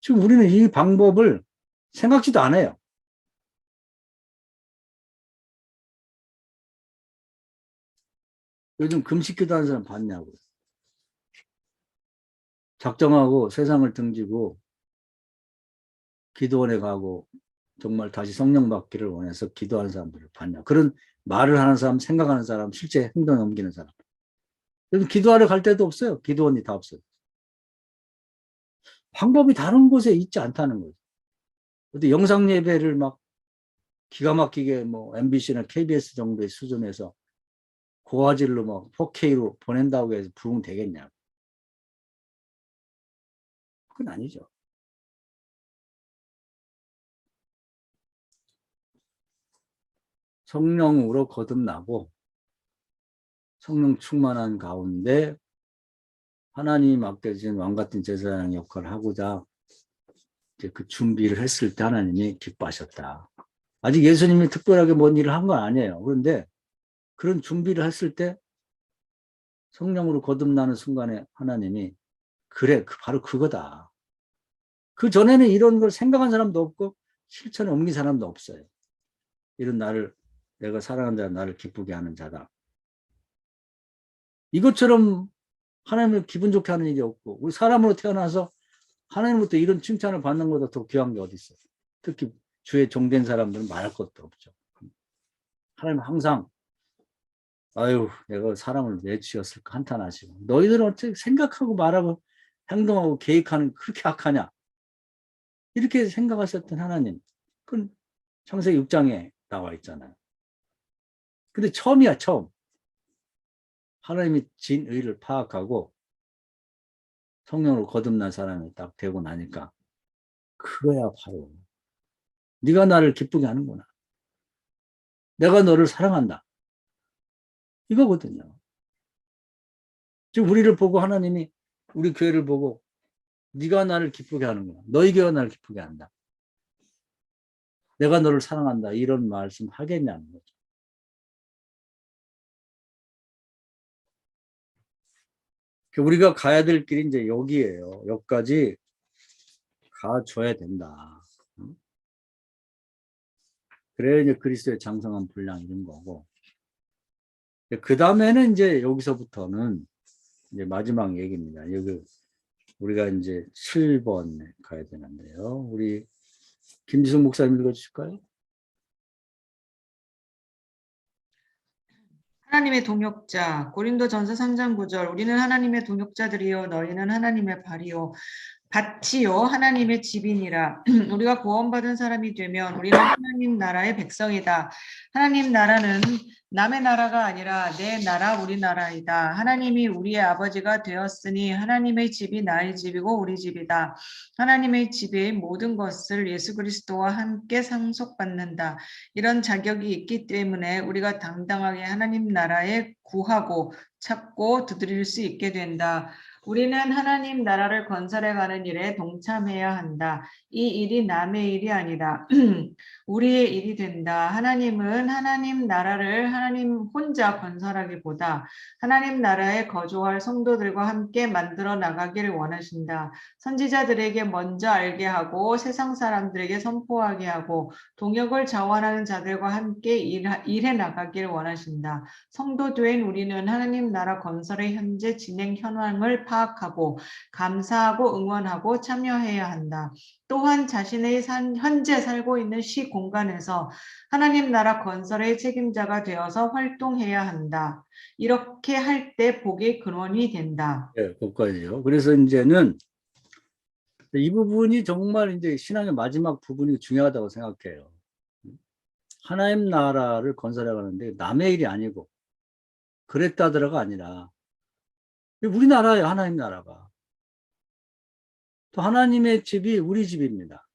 Speaker 1: 지금 우리는 이 방법을 생각지도 안 해요. 요즘 금식기도 하는 사람 봤냐고요. 작정하고 세상을 등지고 기도원에 가고 정말 다시 성령 받기를 원해서 기도하는 사람들을 봤냐. 그런 말을 하는 사람, 생각하는 사람, 실제 행동에 옮기는 사람. 요즘 기도하러 갈 데도 없어요. 기도원이 다 없어요. 방법이 다른 곳에 있지 않다는 거죠. 근데 영상 예배를 막 기가 막히게 뭐 MBC나 KBS 정도의 수준에서 고화질로 막 4K로 보낸다고 해서 부흥 되겠냐. 그건 아니죠. 성령으로 거듭나고 성령 충만한 가운데 하나님 맡겨진 왕같은 제사장 역할을 하고자 이제 그 준비를 했을 때 하나님이 기뻐하셨다. 아직 예수님이 특별하게 뭔 일을 한 건 아니에요. 그런데 그런 준비를 했을 때 성령으로 거듭나는 순간에 하나님이 그래, 바로 그거다. 그 전에는 이런 걸 생각한 사람도 없고 실천에 옮긴 사람도 없어요. 이런 내가 사랑하는 자가 나를 기쁘게 하는 자다. 이것처럼 하나님을 기분 좋게 하는 일이 없고 우리 사람으로 태어나서 하나님으로부터 이런 칭찬을 받는 것보다 더 귀한 게 어디 있어요. 특히 주의 종된 사람들은 말할 것도 없죠. 하나님 항상 아유, 내가 사람을 왜 지었을까 한탄하시고. 너희들은 어떻게 생각하고 말하고 행동하고 계획하는 그렇게 악하냐? 이렇게 생각하셨던 하나님. 그건 창세기 6장에 나와 있잖아요. 근데 처음이야, 처음. 하나님이 진의를 파악하고 성령으로 거듭난 사람이 딱 되고 나니까 그거야 바로 네가 나를 기쁘게 하는구나. 내가 너를 사랑한다. 이거거든요. 지금 우리를 보고 하나님이 우리 교회를 보고 네가 나를 기쁘게 하는구나. 너희 교회가 나를 기쁘게 한다. 내가 너를 사랑한다. 이런 말씀 하겠냐는 거죠. 우리가 가야 될 길이 이제 여기에요. 여기까지 가줘야 된다. 그래야 이제 그리스도의 장성한 분량 이런 거고. 그 다음에는 이제 여기서부터는 이제 마지막 얘기입니다. 여기 우리가 이제 7번에 가야 되는데요. 우리 김지숙 목사님 읽어주실까요?
Speaker 5: 하나님의 동역자 고린도전서 3장 9절 우리는 하나님의 동역자들이요 너희는 하나님의 밭이요 하나님의 집이니라. 우리가 구원받은 사람이 되면 우리는 하나님 나라의 백성이다. 하나님 나라는 남의 나라가 아니라 내 나라 우리 나라이다. 하나님이 우리의 아버지가 되었으니 하나님의 집이 나의 집이고 우리 집이다. 하나님의 집의 모든 것을 예수 그리스도와 함께 상속받는다. 이런 자격이 있기 때문에 우리가 당당하게 하나님 나라에 구하고 찾고 두드릴 수 있게 된다. 우리는 하나님 나라를 건설해가는 일에 동참해야 한다. 이 일이 남의 일이 아니라 우리의 일이 된다. 하나님은 하나님 나라를 하나님 혼자 건설하기보다 하나님 나라에 거주할 성도들과 함께 만들어 나가기를 원하신다. 선지자들에게 먼저 알게 하고 세상 사람들에게 선포하게 하고 동역을 자원하는 자들과 함께 일해 나가기를 원하신다. 성도된 우리는 하나님 나라 건설의 현재 진행 현황을 파악하고 감사하고 응원하고 참여해야 한다. 또한 자신의 현재 살고 있는 시 공간에서 하나님 나라 건설의 책임자가 되어서 활동해야 한다. 이렇게 할 때 복의 근원이 된다.
Speaker 1: 네, 거기까지요. 그래서 이제는 이 부분이 정말 이제 신앙의 마지막 부분이 중요하다고 생각해요. 하나님 나라를 건설해 가는데 남의 일이 아니고 그랬다더라가 아니라 우리나라예요. 하나님 나라가. 또 하나님의 집이 우리 집입니다.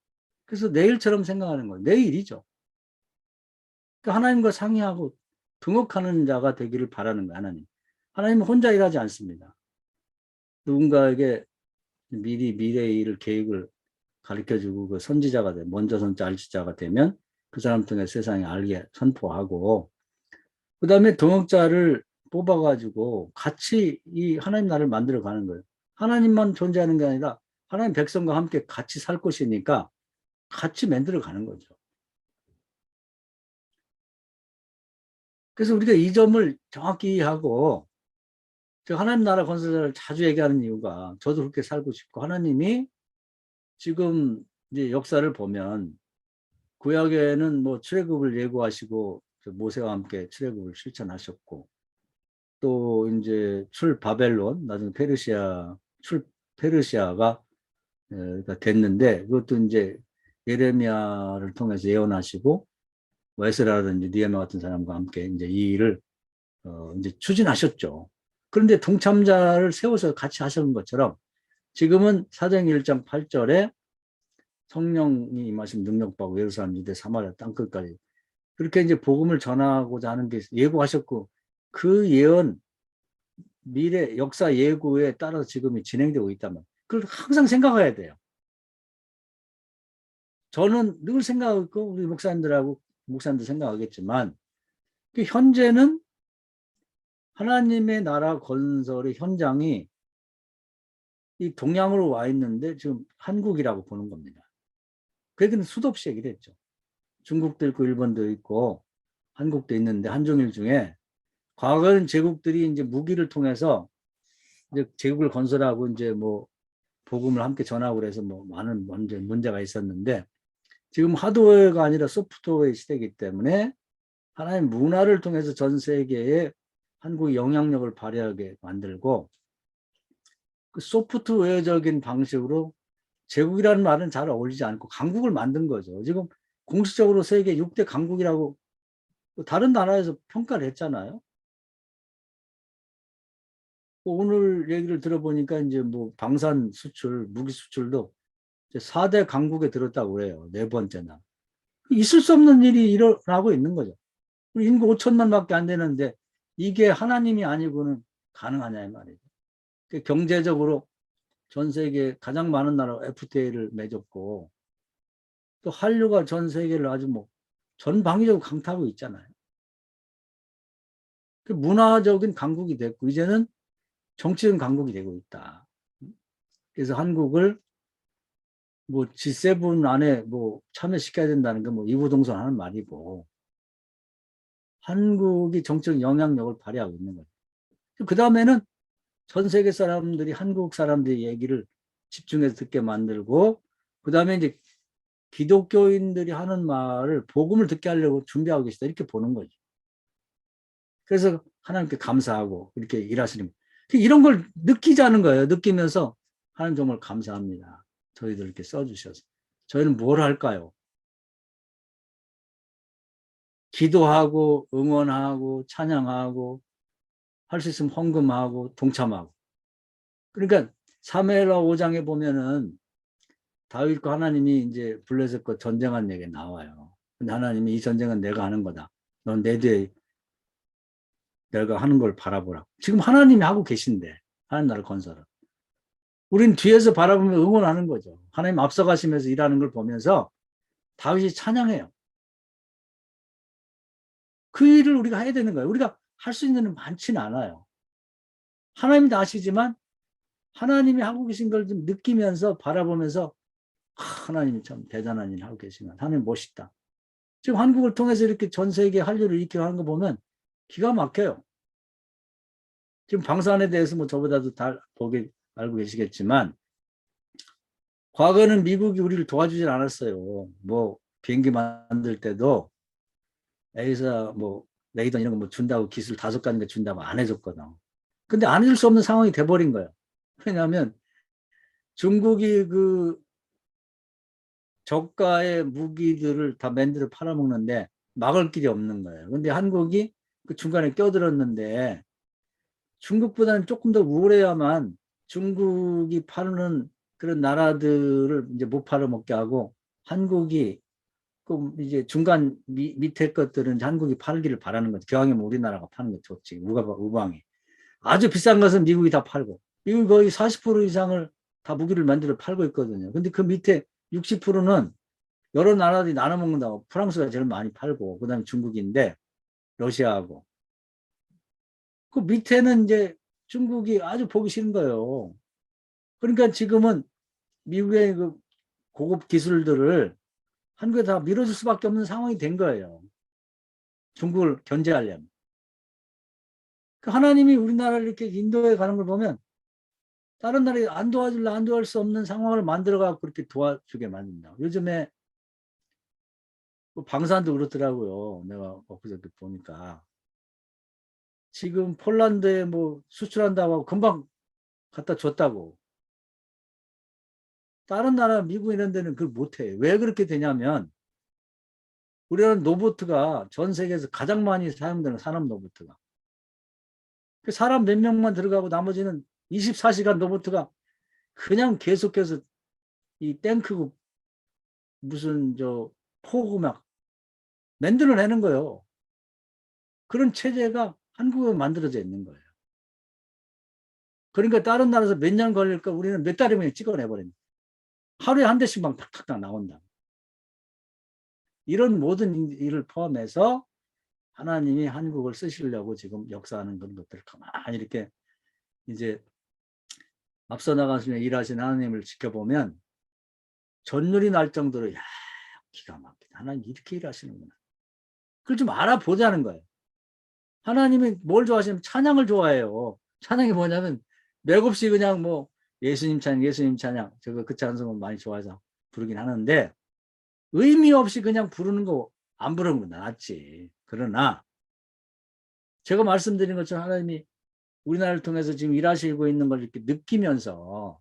Speaker 1: 그래서 내 일처럼 생각하는 거예요. 내 일이죠. 그러니까 하나님과 상의하고 등록하는 자가 되기를 바라는 거예요. 하나님은 혼자 일하지 않습니다. 누군가에게 미리 미래의 일을 계획을 가르쳐주고 그 선지자가 돼 먼저 선자 알지자가 되면 그 사람 통해 세상에 알게 선포하고 그 다음에 동역자를 뽑아가지고 같이 이 하나님 나라를 만들어 가는 거예요. 하나님만 존재하는 게 아니라 하나님 백성과 함께 같이 살 것이니까 같이 만들어 가는 거죠. 그래서 우리가 이 점을 정확히 이해하고 하나님 나라 건설자를 자주 얘기하는 이유가 저도 그렇게 살고 싶고 하나님이 지금 이제 역사를 보면 구약에는 뭐 출애굽을 예고하시고 모세와 함께 출애굽을 실천하셨고 또 이제 출 바벨론 나중에 페르시아가 됐는데 그것도 이제 예레미야를 통해서 예언하시고 에스라라든지 느헤미야 같은 사람과 함께 이제 이 일을 이제 추진하셨죠. 그런데 동참자를 세워서 같이 하시는 것처럼 지금은 사도행전 1장 8절에 성령이 임하신 능력받고 예루살렘 유대 사마리아 땅끝까지 그렇게 이제 복음을 전하고자 하는 게 예고하셨고 그 예언 미래 역사 예고에 따라서 지금이 진행되고 있다면 그걸 항상 생각해야 돼요. 저는 늘 생각하고 우리 목사님들 생각하겠지만 현재는 하나님의 나라 건설의 현장이 이 동양으로 와 있는데 지금 한국이라고 보는 겁니다. 그 얘기는 수도 없이 얘기를 했죠. 중국도 있고 일본도 있고 한국도 있는데 한중일 중에 과거에는 제국들이 이제 무기를 통해서 이제 제국을 건설하고 이제 뭐 복음을 함께 전하고 그래서 뭐 많은 문제가 있었는데 지금 하드웨어가 아니라 소프트웨어 시대이기 때문에 하나님 문화를 통해서 전 세계에 한국의 영향력을 발휘하게 만들고 그 소프트웨어적인 방식으로 제국이라는 말은 잘 어울리지 않고 강국을 만든 거죠. 지금 공식적으로 세계 6대 강국이라고 다른 나라에서 평가를 했잖아요. 오늘 얘기를 들어보니까 이제 뭐 방산 수출, 무기 수출도 이제 4대 강국에 들었다고 그래요. 네 번째나. 있을 수 없는 일이 일어나고 있는 거죠. 우리 인구 5천만밖에 안 되는데 이게 하나님이 아니고는 가능하냐 이 말이죠. 경제적으로 전 세계 가장 많은 나라 FTA를 맺었고 또 한류가 전 세계를 아주 뭐 전방위적으로 강타하고 있잖아요. 문화적인 강국이 됐고 이제는 정치적인 강국이 되고 있다. 그래서 한국을 뭐 G7 안에 뭐 참여시켜야 된다는 게 뭐 이구동성하는 말이고 한국이 정치적 영향력을 발휘하고 있는 거죠. 그 다음에는 전 세계 사람들이 한국 사람들의 얘기를 집중해서 듣게 만들고 그 다음에 이제 기독교인들이 하는 말을 복음을 듣게 하려고 준비하고 계시다 이렇게 보는 거죠. 그래서 하나님께 감사하고 이렇게 일하시는 거예요. 이런 걸 느끼자는 거예요. 느끼면서 하나님 정말 감사합니다. 저희들 이렇게 써주셔서. 저희는 뭘 할까요? 기도하고 응원하고 찬양하고 할 수 있으면 헌금하고 동참하고. 그러니까 사무엘하 5장에 보면은 다윗과 하나님이 이제 블레셋과 전쟁한 얘기 나와요. 근데 하나님이 이 전쟁은 내가 하는 거다. 넌 내 뒤에 내가 하는 걸 바라보라. 지금 하나님이 하고 계신데 하나님 나라를 건설을. 우린 뒤에서 바라보면 응원하는 거죠. 하나님 앞서가시면서 일하는 걸 보면서 다윗이 찬양해요. 그 일을 우리가 해야 되는 거예요. 우리가 할 수 있는 일은 많지는 않아요. 하나님도 아시지만 하나님이 하고 계신 걸 좀 느끼면서 바라보면서 하나님이 참 대단한 일을 하고 계시면 하나님 멋있다. 지금 한국을 통해서 이렇게 전 세계 한류를 일으키고 하는 거 보면 기가 막혀요. 지금 방산에 대해서 뭐 저보다도 다 알고 계시겠지만 과거에는 미국이 우리를 도와주질 않았어요. 뭐 비행기 만들 때도 A사 뭐 레이더 이런 거 뭐 준다고 기술 5가지 준다고 안 해줬거든. 근데 안 해줄 수 없는 상황이 돼버린 거예요. 왜냐하면 중국이 그 저가의 무기들을 다 만들어 팔아먹는데 막을 길이 없는 거예요. 근데 한국이 그 중간에 껴들었는데 중국보다는 조금 더 우월해야만 중국이 파는 그런 나라들을 이제 못 팔아먹게 하고 한국이 그 이제 중간 밑에 것들은 한국이 팔기를 바라는 거죠. 기왕이면 우리나라가 파는 게 좋지. 우방이. 아주 비싼 것은 미국이 다 팔고 미국이 거의 40% 이상을 다 무기를 만들어 팔고 있거든요. 근데 그 밑에 60%는 여러 나라들이 나눠 먹는다고. 프랑스가 제일 많이 팔고 그다음에 중국인데 러시아하고 그 밑에는 이제 중국이 아주 보기 싫은 거예요. 그러니까 지금은 미국의 그 고급 기술들을 한국에 다 밀어줄 수밖에 없는 상황이 된 거예요. 중국을 견제하려면. 그 하나님이 우리나라를 이렇게 인도에 가는 걸 보면 다른 나라에 안 도와줄 수 없는 상황을 만들어가고 그렇게 도와주게 만든다. 요즘에 방산도 그렇더라고요. 내가 엊그저께 보니까. 지금 폴란드에 뭐 수출한다고 하고 금방 갖다 줬다고. 다른 나라 미국 이런 데는 그걸 못해. 왜 그렇게 되냐면 우리나라 로봇가 전 세계에서 가장 많이 사용되는 산업 로봇가. 그 사람 몇 명만 들어가고 나머지는 24시간 로봇가 그냥 계속해서 이 탱크 무슨 저 포구 막 만들어내는 거예요. 그런 체제가 한국에 만들어져 있는 거예요. 그러니까 다른 나라에서 몇 년 걸릴까 우리는 몇 달이면 찍어내버립니다. 하루에 한 대씩만 탁탁탁 나온다. 이런 모든 일을 포함해서 하나님이 한국을 쓰시려고 지금 역사하는 그런 것들을 가만히 이렇게 이제 앞서 나가시며 일하신 하나님을 지켜보면 전율이 날 정도로 야 기가 막히다. 하나님 이렇게 일하시는구나. 그걸 좀 알아보자는 거예요. 하나님이 뭘 좋아하시냐면 찬양을 좋아해요. 찬양이 뭐냐면 맥없이 그냥 뭐 예수님 찬양 저거 그 찬송은 많이 좋아해서 부르긴 하는데 의미 없이 그냥 부르는 거 안 부르는 거 낫지. 그러나 제가 말씀드린 것처럼 하나님이 우리나라를 통해서 지금 일하시고 있는 걸 이렇게 느끼면서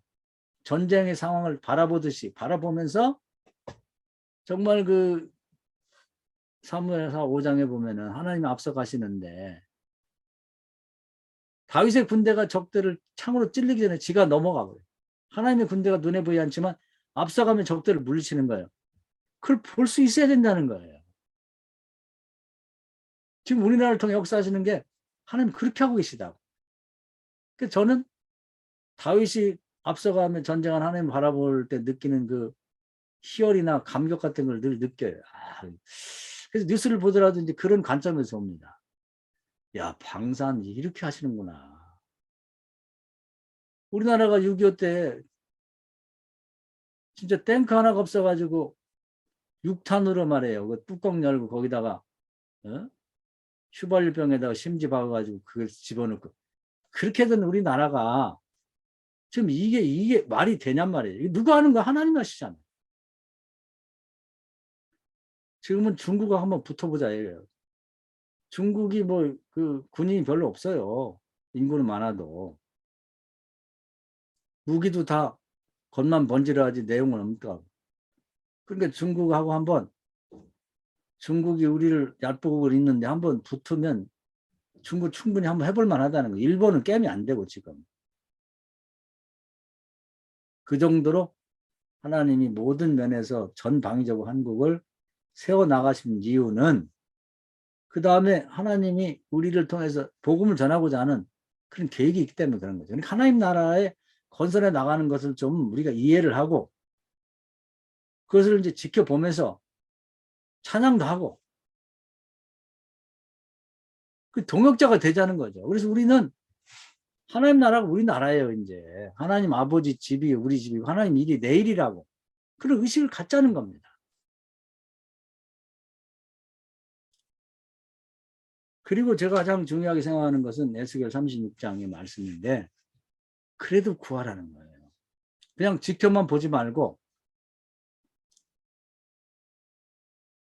Speaker 1: 전쟁의 상황을 바라보면서 정말 그 사무엘하 5장에 보면은 하나님이 앞서 가시는데 다윗의 군대가 적들을 창으로 찔리기 전에 지가 넘어가 버려요. 하나님의 군대가 눈에 보이지 않지만 앞서가면 적들을 물리치는 거예요. 그걸 볼 수 있어야 된다는 거예요. 지금 우리나라를 통해 역사하시는 게 하나님 그렇게 하고 계시다고. 그래서 저는 다윗이 앞서가면 전쟁한 하나님 바라볼 때 느끼는 그 희열이나 감격 같은 걸 늘 느껴요. 그래서 뉴스를 보더라도 이제 그런 관점에서 봅니다. 야, 방산 이렇게 하시는구나. 우리나라가 6.25 때 진짜 탱크 하나가 없어가지고 6탄으로 말해요. 그 뚜껑 열고 거기다가 휘발유병에다가 심지 박아가지고 그걸 집어넣고 그렇게 된 우리나라가 지금 이게 말이 되냔 말이에요. 누가 하는 거 하나님 하시잖아요. 지금은 중국하고 한번 붙어보자 이래요. 중국이 뭐 그 군인이 별로 없어요. 인구는 많아도. 무기도 다 겉만 번지르하지 내용은 없더라고. 그러니까 중국하고 한번 중국이 우리를 얕보고 있는데 한번 붙으면 중국 충분히 한번 해볼 만하다는 거. 일본은 게임이 안 되고 지금. 그 정도로 하나님이 모든 면에서 전방위적으로 한국을 세워나가신 이유는 그 다음에 하나님이 우리를 통해서 복음을 전하고자 하는 그런 계획이 있기 때문에 그런 거죠. 그러니까 하나님 나라에 건설해 나가는 것을 좀 우리가 이해를 하고 그것을 이제 지켜보면서 찬양도 하고 그 동역자가 되자는 거죠. 그래서 우리는 하나님 나라가 우리 나라예요. 이제 하나님 아버지 집이 우리 집이고 하나님 일이 내 일이라고 그런 의식을 갖자는 겁니다. 그리고 제가 가장 중요하게 생각하는 것은 에스겔 36장의 말씀인데 그래도 구하라는 거예요. 그냥 지켜만 보지 말고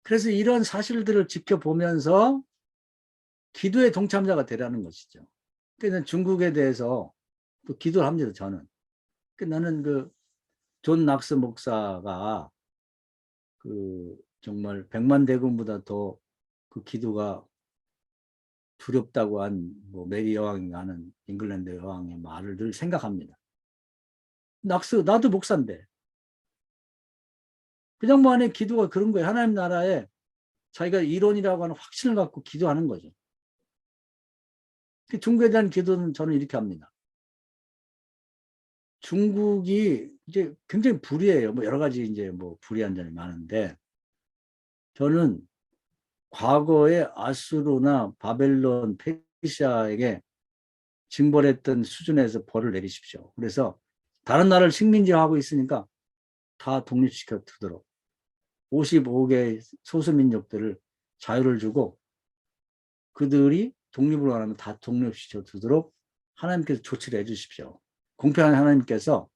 Speaker 1: 그래서 이런 사실들을 지켜보면서 기도의 동참자가 되라는 것이죠. 그래서 중국에 대해서 또 기도를 합니다. 저는. 나는 그 존 낙스 목사가 그 정말 100만 대군보다 더 그 기도가 두렵다고 한 뭐 메리 여왕이 하는 잉글랜드 여왕의 말을 늘 생각합니다. 낙스 나도 목사인데 그냥 뭐 안에 기도가 그런 거예요. 하나님 나라에 자기가 이론이라고 하는 확신을 갖고 기도하는 거죠. 중국에 대한 기도는 저는 이렇게 합니다. 중국이 이제 굉장히 불의해요. 뭐 여러 가지 이제 뭐 불의한 점이 많은데 저는 과거에 아수르나 바벨론, 페르시아에게 징벌했던 수준에서 벌을 내리십시오. 그래서 다른 나라를 식민지하고 있으니까 다 독립시켜 두도록 55개 소수민족들을 자유를 주고 그들이 독립을 원하면 다 독립시켜 두도록 하나님께서 조치를 해주십시오. 공평한 하나님께서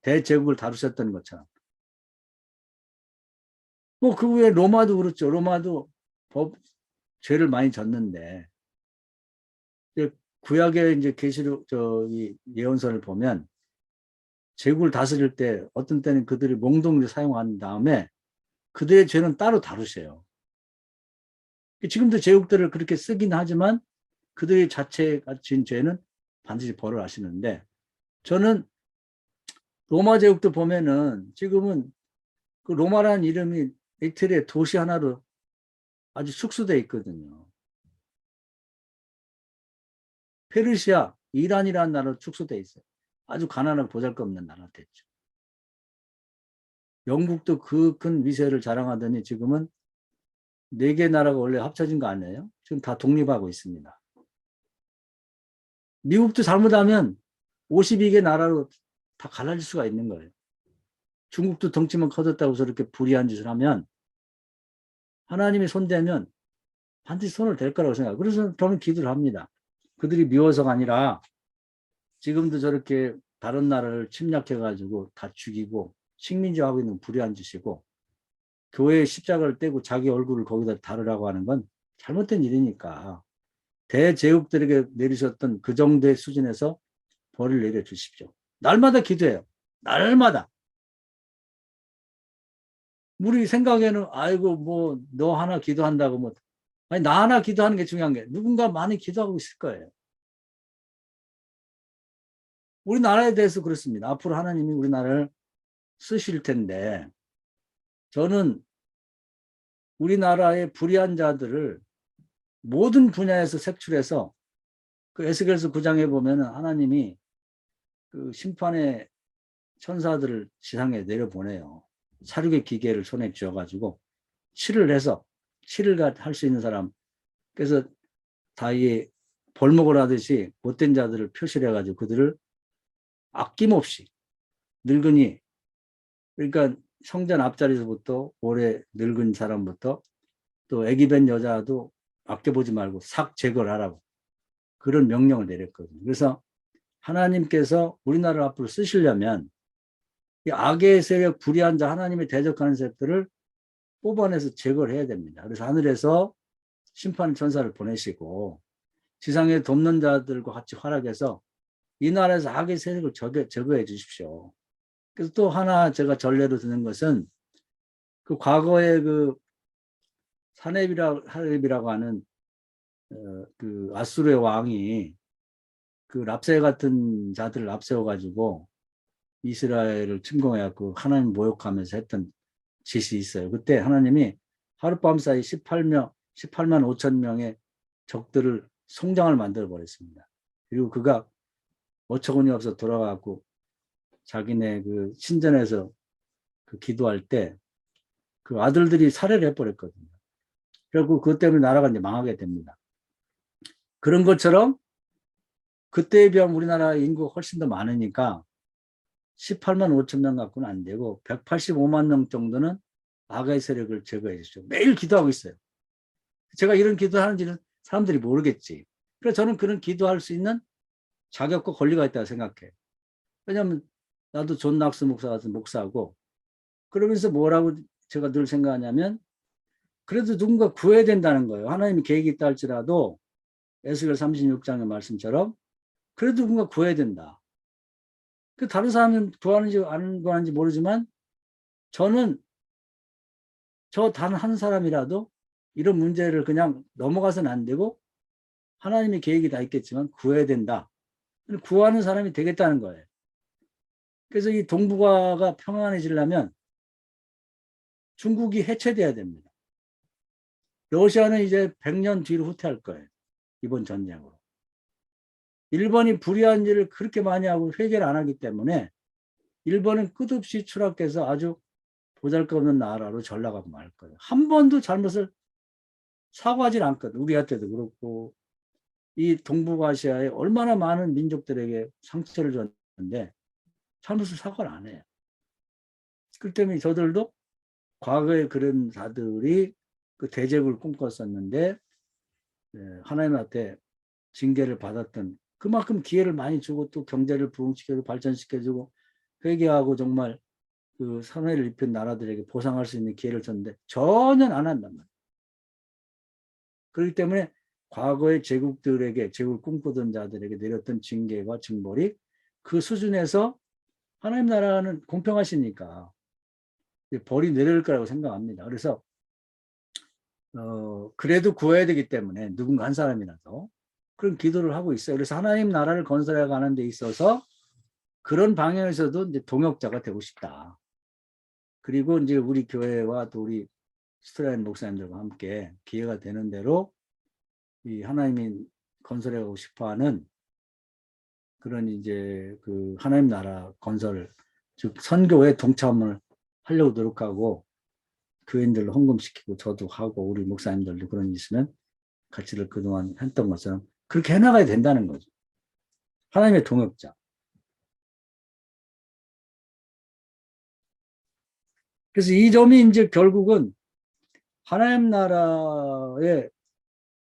Speaker 1: 대제국을 다루셨던 것처럼. 뭐 그 후에 로마도 그렇죠. 로마도 죄를 많이 졌는데 구약의 이제 계시록 저기 예언서를 보면 제국을 다스릴 때 어떤 때는 그들이 몽둥이를 사용한 다음에 그들의 죄는 따로 다루세요. 지금도 제국들을 그렇게 쓰긴 하지만 그들의 자체가 지은 죄는 반드시 벌을 하시는데 저는 로마 제국도 보면은 지금은 그 로마라는 이름이 이태리의 도시 하나로 아주 축소되어 있거든요. 페르시아, 이란이라는 나라로 축소되어 있어요. 아주 가난하고 보잘것없는 나라 됐죠. 영국도 그 큰 위세를 자랑하더니 지금은 4개 나라가 원래 합쳐진 거 아니에요? 지금 다 독립하고 있습니다. 미국도 잘못하면 52개 나라로 다 갈라질 수가 있는 거예요. 중국도 덩치만 커졌다고 저렇게 불의한 짓을 하면 하나님이 손대면 반드시 손을 댈 거라고 생각해요. 그래서 저는 기도를 합니다. 그들이 미워서가 아니라 지금도 저렇게 다른 나라를 침략해가지고 다 죽이고 식민지하고 있는 불의한 짓이고 교회에 십자가를 떼고 자기 얼굴을 거기다 다르라고 하는 건 잘못된 일이니까 대제국들에게 내리셨던 그 정도의 수준에서 벌을 내려주십시오. 날마다 기도해요. 날마다. 우리 생각에는 아이고 뭐 너 하나 기도한다고 뭐 아니 나 하나 기도하는 게 중요한 게 누군가 많이 기도하고 있을 거예요. 우리나라에 대해서 그렇습니다. 앞으로 하나님이 우리나라를 쓰실 텐데 저는 우리나라의 불의한 자들을 모든 분야에서 색출해서 그 에스겔서 9장에 보면은 하나님이 그 심판의 천사들을 지상에 내려보내요. 사륙의 기계를 손에 쥐어가지고 치를 해서 치를 할 수 있는 사람. 그래서 다 이 벌목을 하듯이 못된 자들을 표시를 해가지고 그들을 아낌없이 늙은이, 그러니까 성전 앞자리에서부터 오래 늙은 사람부터 또 아기 된 여자도 아껴보지 말고 싹 제거를 하라고 그런 명령을 내렸거든요. 그래서 하나님께서 우리나라를 앞으로 쓰시려면 이 악의 세력, 불의한 자, 하나님의 대적하는 세력들을 뽑아내서 제거를 해야 됩니다. 그래서 하늘에서 심판 천사를 보내시고 지상에 돕는 자들과 같이 활약해서 이 나라에서 악의 세력을 제거해 주십시오. 그래서 또 하나 제가 전례로 드는 것은 그 과거에 그 사렙이라고 하는 그 아수르의 왕이 그 랍세 같은 자들을 앞세워가지고 이스라엘을 침공해갖고 하나님 모욕하면서 했던 짓이 있어요. 그때 하나님이 하룻밤 사이 18만 5천 명의 적들을 송장을 만들어 버렸습니다. 그리고 그가 어처구니 없어 돌아가고 자기네 그 신전에서 그 기도할 때 그 아들들이 살해를 해버렸거든요. 결국 그것 때문에 나라가 이제 망하게 됩니다. 그런 것처럼 그때에 비하면 우리나라 인구가 훨씬 더 많으니까 18만 5천 명 갖고는 안 되고 185만 명 정도는 악의 세력을 제거해 주십시오. 매일 기도하고 있어요. 제가 이런 기도하는지는 사람들이 모르겠지. 그래서 저는 그런 기도할 수 있는 자격과 권리가 있다고 생각해요. 왜냐하면 나도 존 낙스 목사 같은 목사고 그러면서 뭐라고 제가 늘 생각하냐면 그래도 누군가 구해야 된다는 거예요. 하나님이 계획이 있다 할지라도 에스겔 36장의 말씀처럼 그래도 누군가 구해야 된다. 그 다른 사람은 구하는지 안 구하는지 모르지만 저는 저 단 한 사람이라도 이런 문제를 그냥 넘어가서는 안 되고 하나님의 계획이 다 있겠지만 구해야 된다. 구하는 사람이 되겠다는 거예요. 그래서 이 동북아가 평안해지려면 중국이 해체돼야 됩니다. 러시아는 이제 100년 뒤로 후퇴할 거예요. 이번 전쟁으로. 일본이 불의한 일을 그렇게 많이 하고 회개를 안 하기 때문에 일본은 끝없이 추락해서 아주 보잘것없는 나라로 전락하고 말 거예요. 한 번도 잘못을 사과하지 않거든. 우리한테도 그렇고 이 동북아시아에 얼마나 많은 민족들에게 상처를 줬는데 잘못을 사과를 안 해요. 그렇기 때문에 저들도 과거에 그런 자들이 그 대적을 꿈꿨었는데 하나님한테 징계를 받았던 그만큼 기회를 많이 주고 또 경제를 부흥시켜주고 발전시켜주고 회개하고 정말 그 선회를 입힌 나라들에게 보상할 수 있는 기회를 줬는데 전혀 안 한단 말이에요. 그렇기 때문에 과거의 제국들에게 제국을 꿈꾸던 자들에게 내렸던 징계와 징벌이 그 수준에서 하나님 나라는 공평하시니까 벌이 내릴 거라고 생각합니다. 그래서 그래도 구해야 되기 때문에 누군가 한 사람이라도 그런 기도를 하고 있어요. 그래서 하나님 나라를 건설해 가는 데 있어서 그런 방향에서도 이제 동역자가 되고 싶다. 그리고 이제 우리 교회와 또 우리 스트라인 목사님들과 함께 기회가 되는 대로 이 하나님이 건설해 가고 싶어하는 그런 이제 그 하나님 나라 건설, 즉 선교에 동참을 하려고 노력하고 교인들을 헌금시키고 저도 하고 우리 목사님들도 그런 일 있으면 같이를 그동안 했던 것처럼 그렇게 해나가야 된다는 거죠. 하나님의 동역자. 그래서 이 점이 이제 결국은 하나님 나라의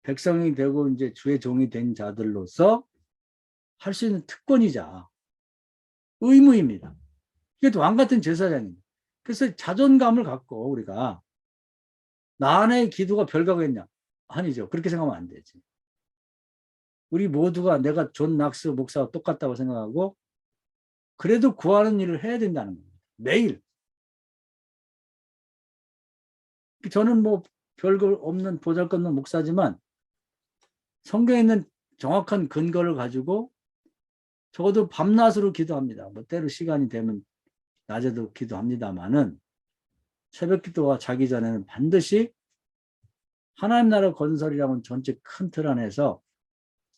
Speaker 1: 백성이 되고 이제 주의 종이 된 자들로서 할 수 있는 특권이자 의무입니다. 이게 왕 같은 제사장입니다. 그래서 자존감을 갖고 우리가 나 안의 기도가 별가겠냐? 아니죠. 그렇게 생각하면 안 되지. 우리 모두가 내가 존 낙스 목사와 똑같다고 생각하고 그래도 구하는 일을 해야 된다는 겁니다. 매일. 저는 뭐 별거 없는 보잘것없는 목사지만 성경에 있는 정확한 근거를 가지고 적어도 밤낮으로 기도합니다. 뭐 때로 시간이 되면 낮에도 기도합니다만은 새벽 기도가 자기 전에는 반드시 하나님 나라 건설이라는 전체 큰 틀 안에서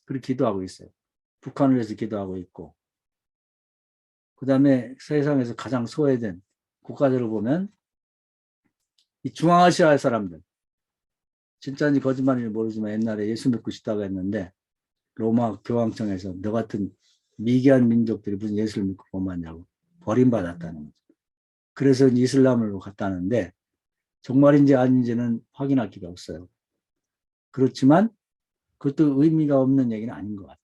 Speaker 1: 그렇게 기도하고 있어요. 북한을 위해서 기도하고 있고 그 다음에 세상에서 가장 소외된 국가들을 보면 이 중앙아시아 사람들 진짜인지 거짓말인지 모르지만 옛날에 예수 믿고 싶다고 했는데 로마 교황청에서 너 같은 미개한 민족들이 무슨 예수를 믿고 범하냐고 버림받았다는 거죠. 그래서 이슬람으로 갔다는데 정말인지 아닌지는 확인할 길이 없어요. 그렇지만 그것도 의미가 없는 얘기는 아닌 것 같아.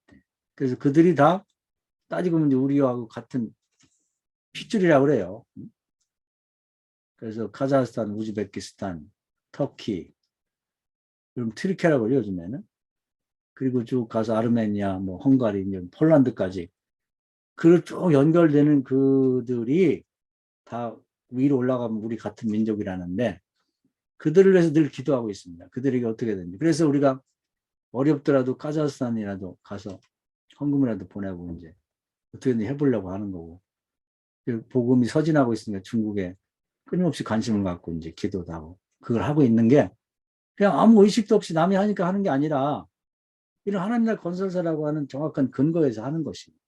Speaker 1: 그래서 그들이 다 따지고 보면 우리하고 같은 핏줄이라고 그래요. 그래서 카자흐스탄, 우즈베키스탄, 터키, 그럼 트리케라고 그래요, 요즘에는. 그리고 쭉 가서 아르메니아, 뭐 헝가리, 폴란드까지 그 쭉 연결되는 그들이 다 위로 올라가면 우리 같은 민족이라는데 그들을 위해서 늘 기도하고 있습니다. 그들에게 어떻게 되는지. 그래서 우리가 어렵더라도 카자흐스탄이라도 가서 헌금이라도 보내고 이제 어떻게든 해보려고 하는 거고. 복음이 서진하고 있으니까 중국에 끊임없이 관심을 갖고 이제 기도도 하고 그걸 하고 있는 게 그냥 아무 의식도 없이 남이 하니까 하는 게 아니라 이런 하나님 나라 건설사라고 하는 정확한 근거에서 하는 것입니다.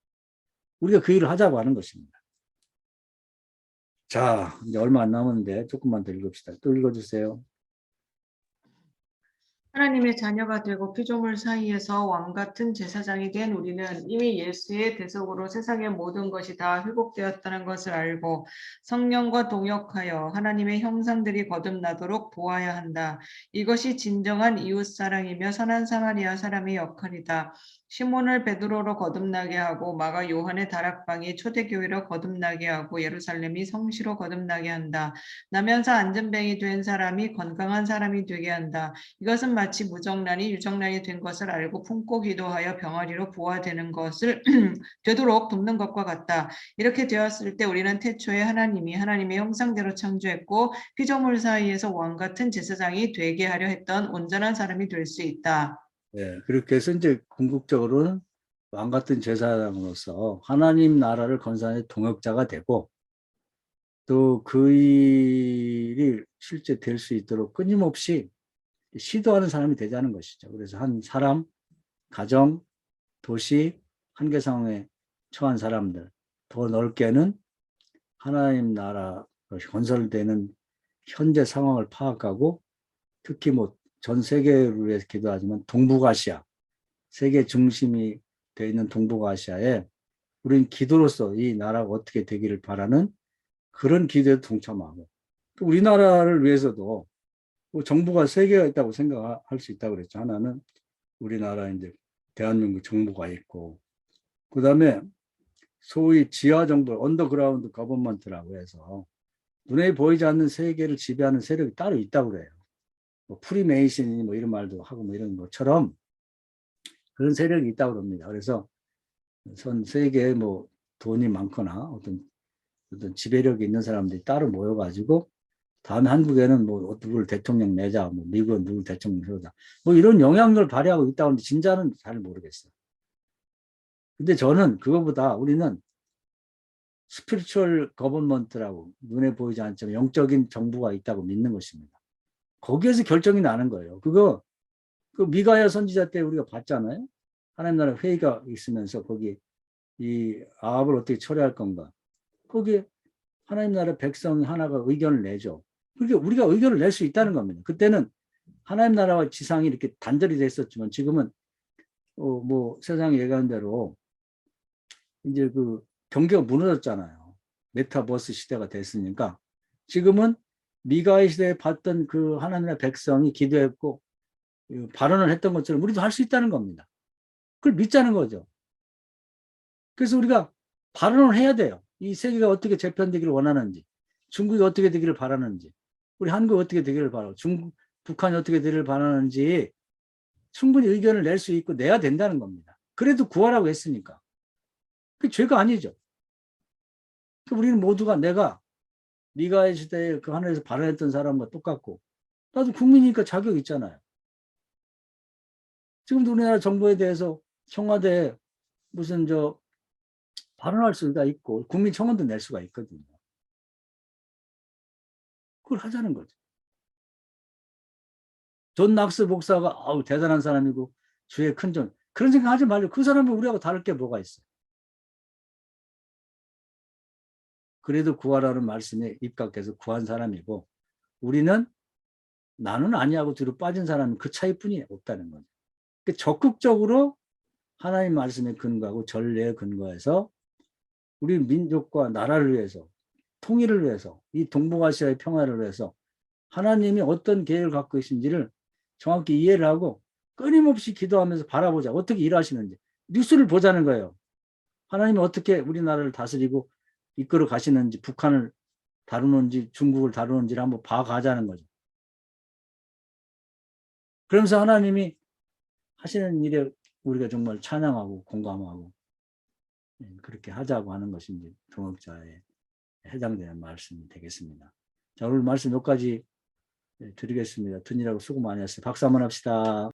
Speaker 1: 우리가 그 일을 하자고 하는 것입니다. 자, 이제 얼마 안 남았는데 조금만 더 읽읍시다. 또 읽어주세요.
Speaker 5: 하나님의 자녀가 되고 피조물 사이에서 왕 같은 제사장이 된 우리는 이미 예수의 대속으로 세상의 모든 것이 다 회복되었다는 것을 알고 성령과 동역하여 하나님의 형상들이 거듭나도록 보아야 한다. 이것이 진정한 이웃사랑이며 선한 사마리아 사람의 역할이다. 시몬을 베드로로 거듭나게 하고 마가 요한의 다락방이 초대교회로 거듭나게 하고 예루살렘이 성시로 거듭나게 한다. 나면서 안전뱅이 된 사람이 건강한 사람이 되게 한다. 이것은 마치 무정란이 유정란이 된 것을 알고 품고 기도하여 병아리로 부화되는 것을 되도록 돕는 것과 같다. 이렇게 되었을 때 우리는 태초에 하나님이 하나님의 형상대로 창조했고 피조물 사이에서 왕 같은 제사장이 되게 하려 했던 온전한 사람이 될 수 있다.
Speaker 1: 네, 그렇게 해서 이제 궁극적으로는 왕 같은 제사장으로서 하나님 나라를 건설하는 동역자가 되고 또 그 일이 실제 될 수 있도록 끊임없이 시도하는 사람이 되자는 것이죠. 그래서 한 사람, 가정, 도시, 한계 상황에 처한 사람들, 더 넓게는 하나님 나라 건설되는 현재 상황을 파악하고 특히 뭐 전 세계를 위해서 기도하지만 동북아시아, 세계 중심이 되어 있는 동북아시아에 우리는 기도로서 이 나라가 어떻게 되기를 바라는 그런 기도에 동참하고 또 우리나라를 위해서도 뭐 정부가 세 개가 있다고 생각할 수 있다고 그랬죠. 하나는 우리나라 이제 대한민국 정부가 있고 그 다음에 소위 지하 정부 언더그라운드 거버먼트라고 해서 눈에 보이지 않는 세계를 지배하는 세력이 따로 있다고 그래요. 뭐 프리메이슨이 뭐 이런 말도 하고 뭐 이런 것처럼 그런 세력이 있다고 그럽니다. 그래서 전 세계에 뭐 돈이 많거나 어떤 지배력이 있는 사람들이 따로 모여가지고 다음에 한국에는 뭐 누구를 대통령 내자, 뭐 미국은 누구 대통령 세우자, 뭐 이런 영향력을 발휘하고 있다고 하는데 진짜는 잘 모르겠어요. 근데 저는 그거보다 우리는 스피리추얼 거버먼트라고 눈에 보이지 않지만 영적인 정부가 있다고 믿는 것입니다. 거기에서 결정이 나는 거예요. 그거 그 미가야 선지자 때 우리가 봤잖아요. 하나님 나라 회의가 있으면서 거기 이 아합을 어떻게 처리할 건가. 거기에 하나님 나라 백성 하나가 의견을 내죠. 그러니까 우리가 의견을 낼 수 있다는 겁니다. 그때는 하나님 나라와 지상이 이렇게 단절이 됐었지만 지금은 뭐 세상에 얘기하는 대로 이제 그 경계가 무너졌잖아요. 메타버스 시대가 됐으니까 지금은 미가의 시대에 봤던 그 하나님의 백성이 기도했고 발언을 했던 것처럼 우리도 할 수 있다는 겁니다. 그걸 믿자는 거죠. 그래서 우리가 발언을 해야 돼요. 이 세계가 어떻게 재편되기를 원하는지, 중국이 어떻게 되기를 바라는지, 우리 한국이 어떻게 되기를 바라고, 북한이 어떻게 되기를 바라는지 충분히 의견을 낼 수 있고 내야 된다는 겁니다. 그래도 구하라고 했으니까. 그 죄가 아니죠. 우리는 모두가 내가 미가의 시대에 그 하늘에서 발언했던 사람과 똑같고 나도 국민이니까 자격 있잖아요. 지금도 우리나라 정부에 대해서 청와대에 무슨 발언할 수가 있고 국민청원도 낼 수가 있거든요. 그걸 하자는 거죠. 존 낙스 목사가 아우 대단한 사람이고 주의 큰 점 그런 생각 하지 말고 그 사람은 우리하고 다를 게 뭐가 있어요. 그래도 구하라는 말씀에 입각해서 구한 사람이고 우리는 나는 아니하고 뒤로 빠진 사람은 그 차이뿐이 없다는 거죠. 적극적으로 하나님 말씀에 근거하고 전례에 근거해서 우리 민족과 나라를 위해서 통일을 위해서 이 동북아시아의 평화를 위해서 하나님이 어떤 계획을 갖고 계신지를 정확히 이해를 하고 끊임없이 기도하면서 바라보자. 어떻게 일하시는지. 뉴스를 보자는 거예요. 하나님이 어떻게 우리나라를 다스리고 이끌어 가시는지 북한을 다루는지 중국을 다루는지를 한번 봐가자는 거죠. 그러면서 하나님이 하시는 일에 우리가 정말 찬양하고 공감하고 그렇게 하자고 하는 것이 이제 동역자에 해당되는 말씀이 되겠습니다. 자, 오늘 말씀 몇 가지 드리겠습니다. 듣느라고 수고 많이 했어요. 박수 한번 합시다.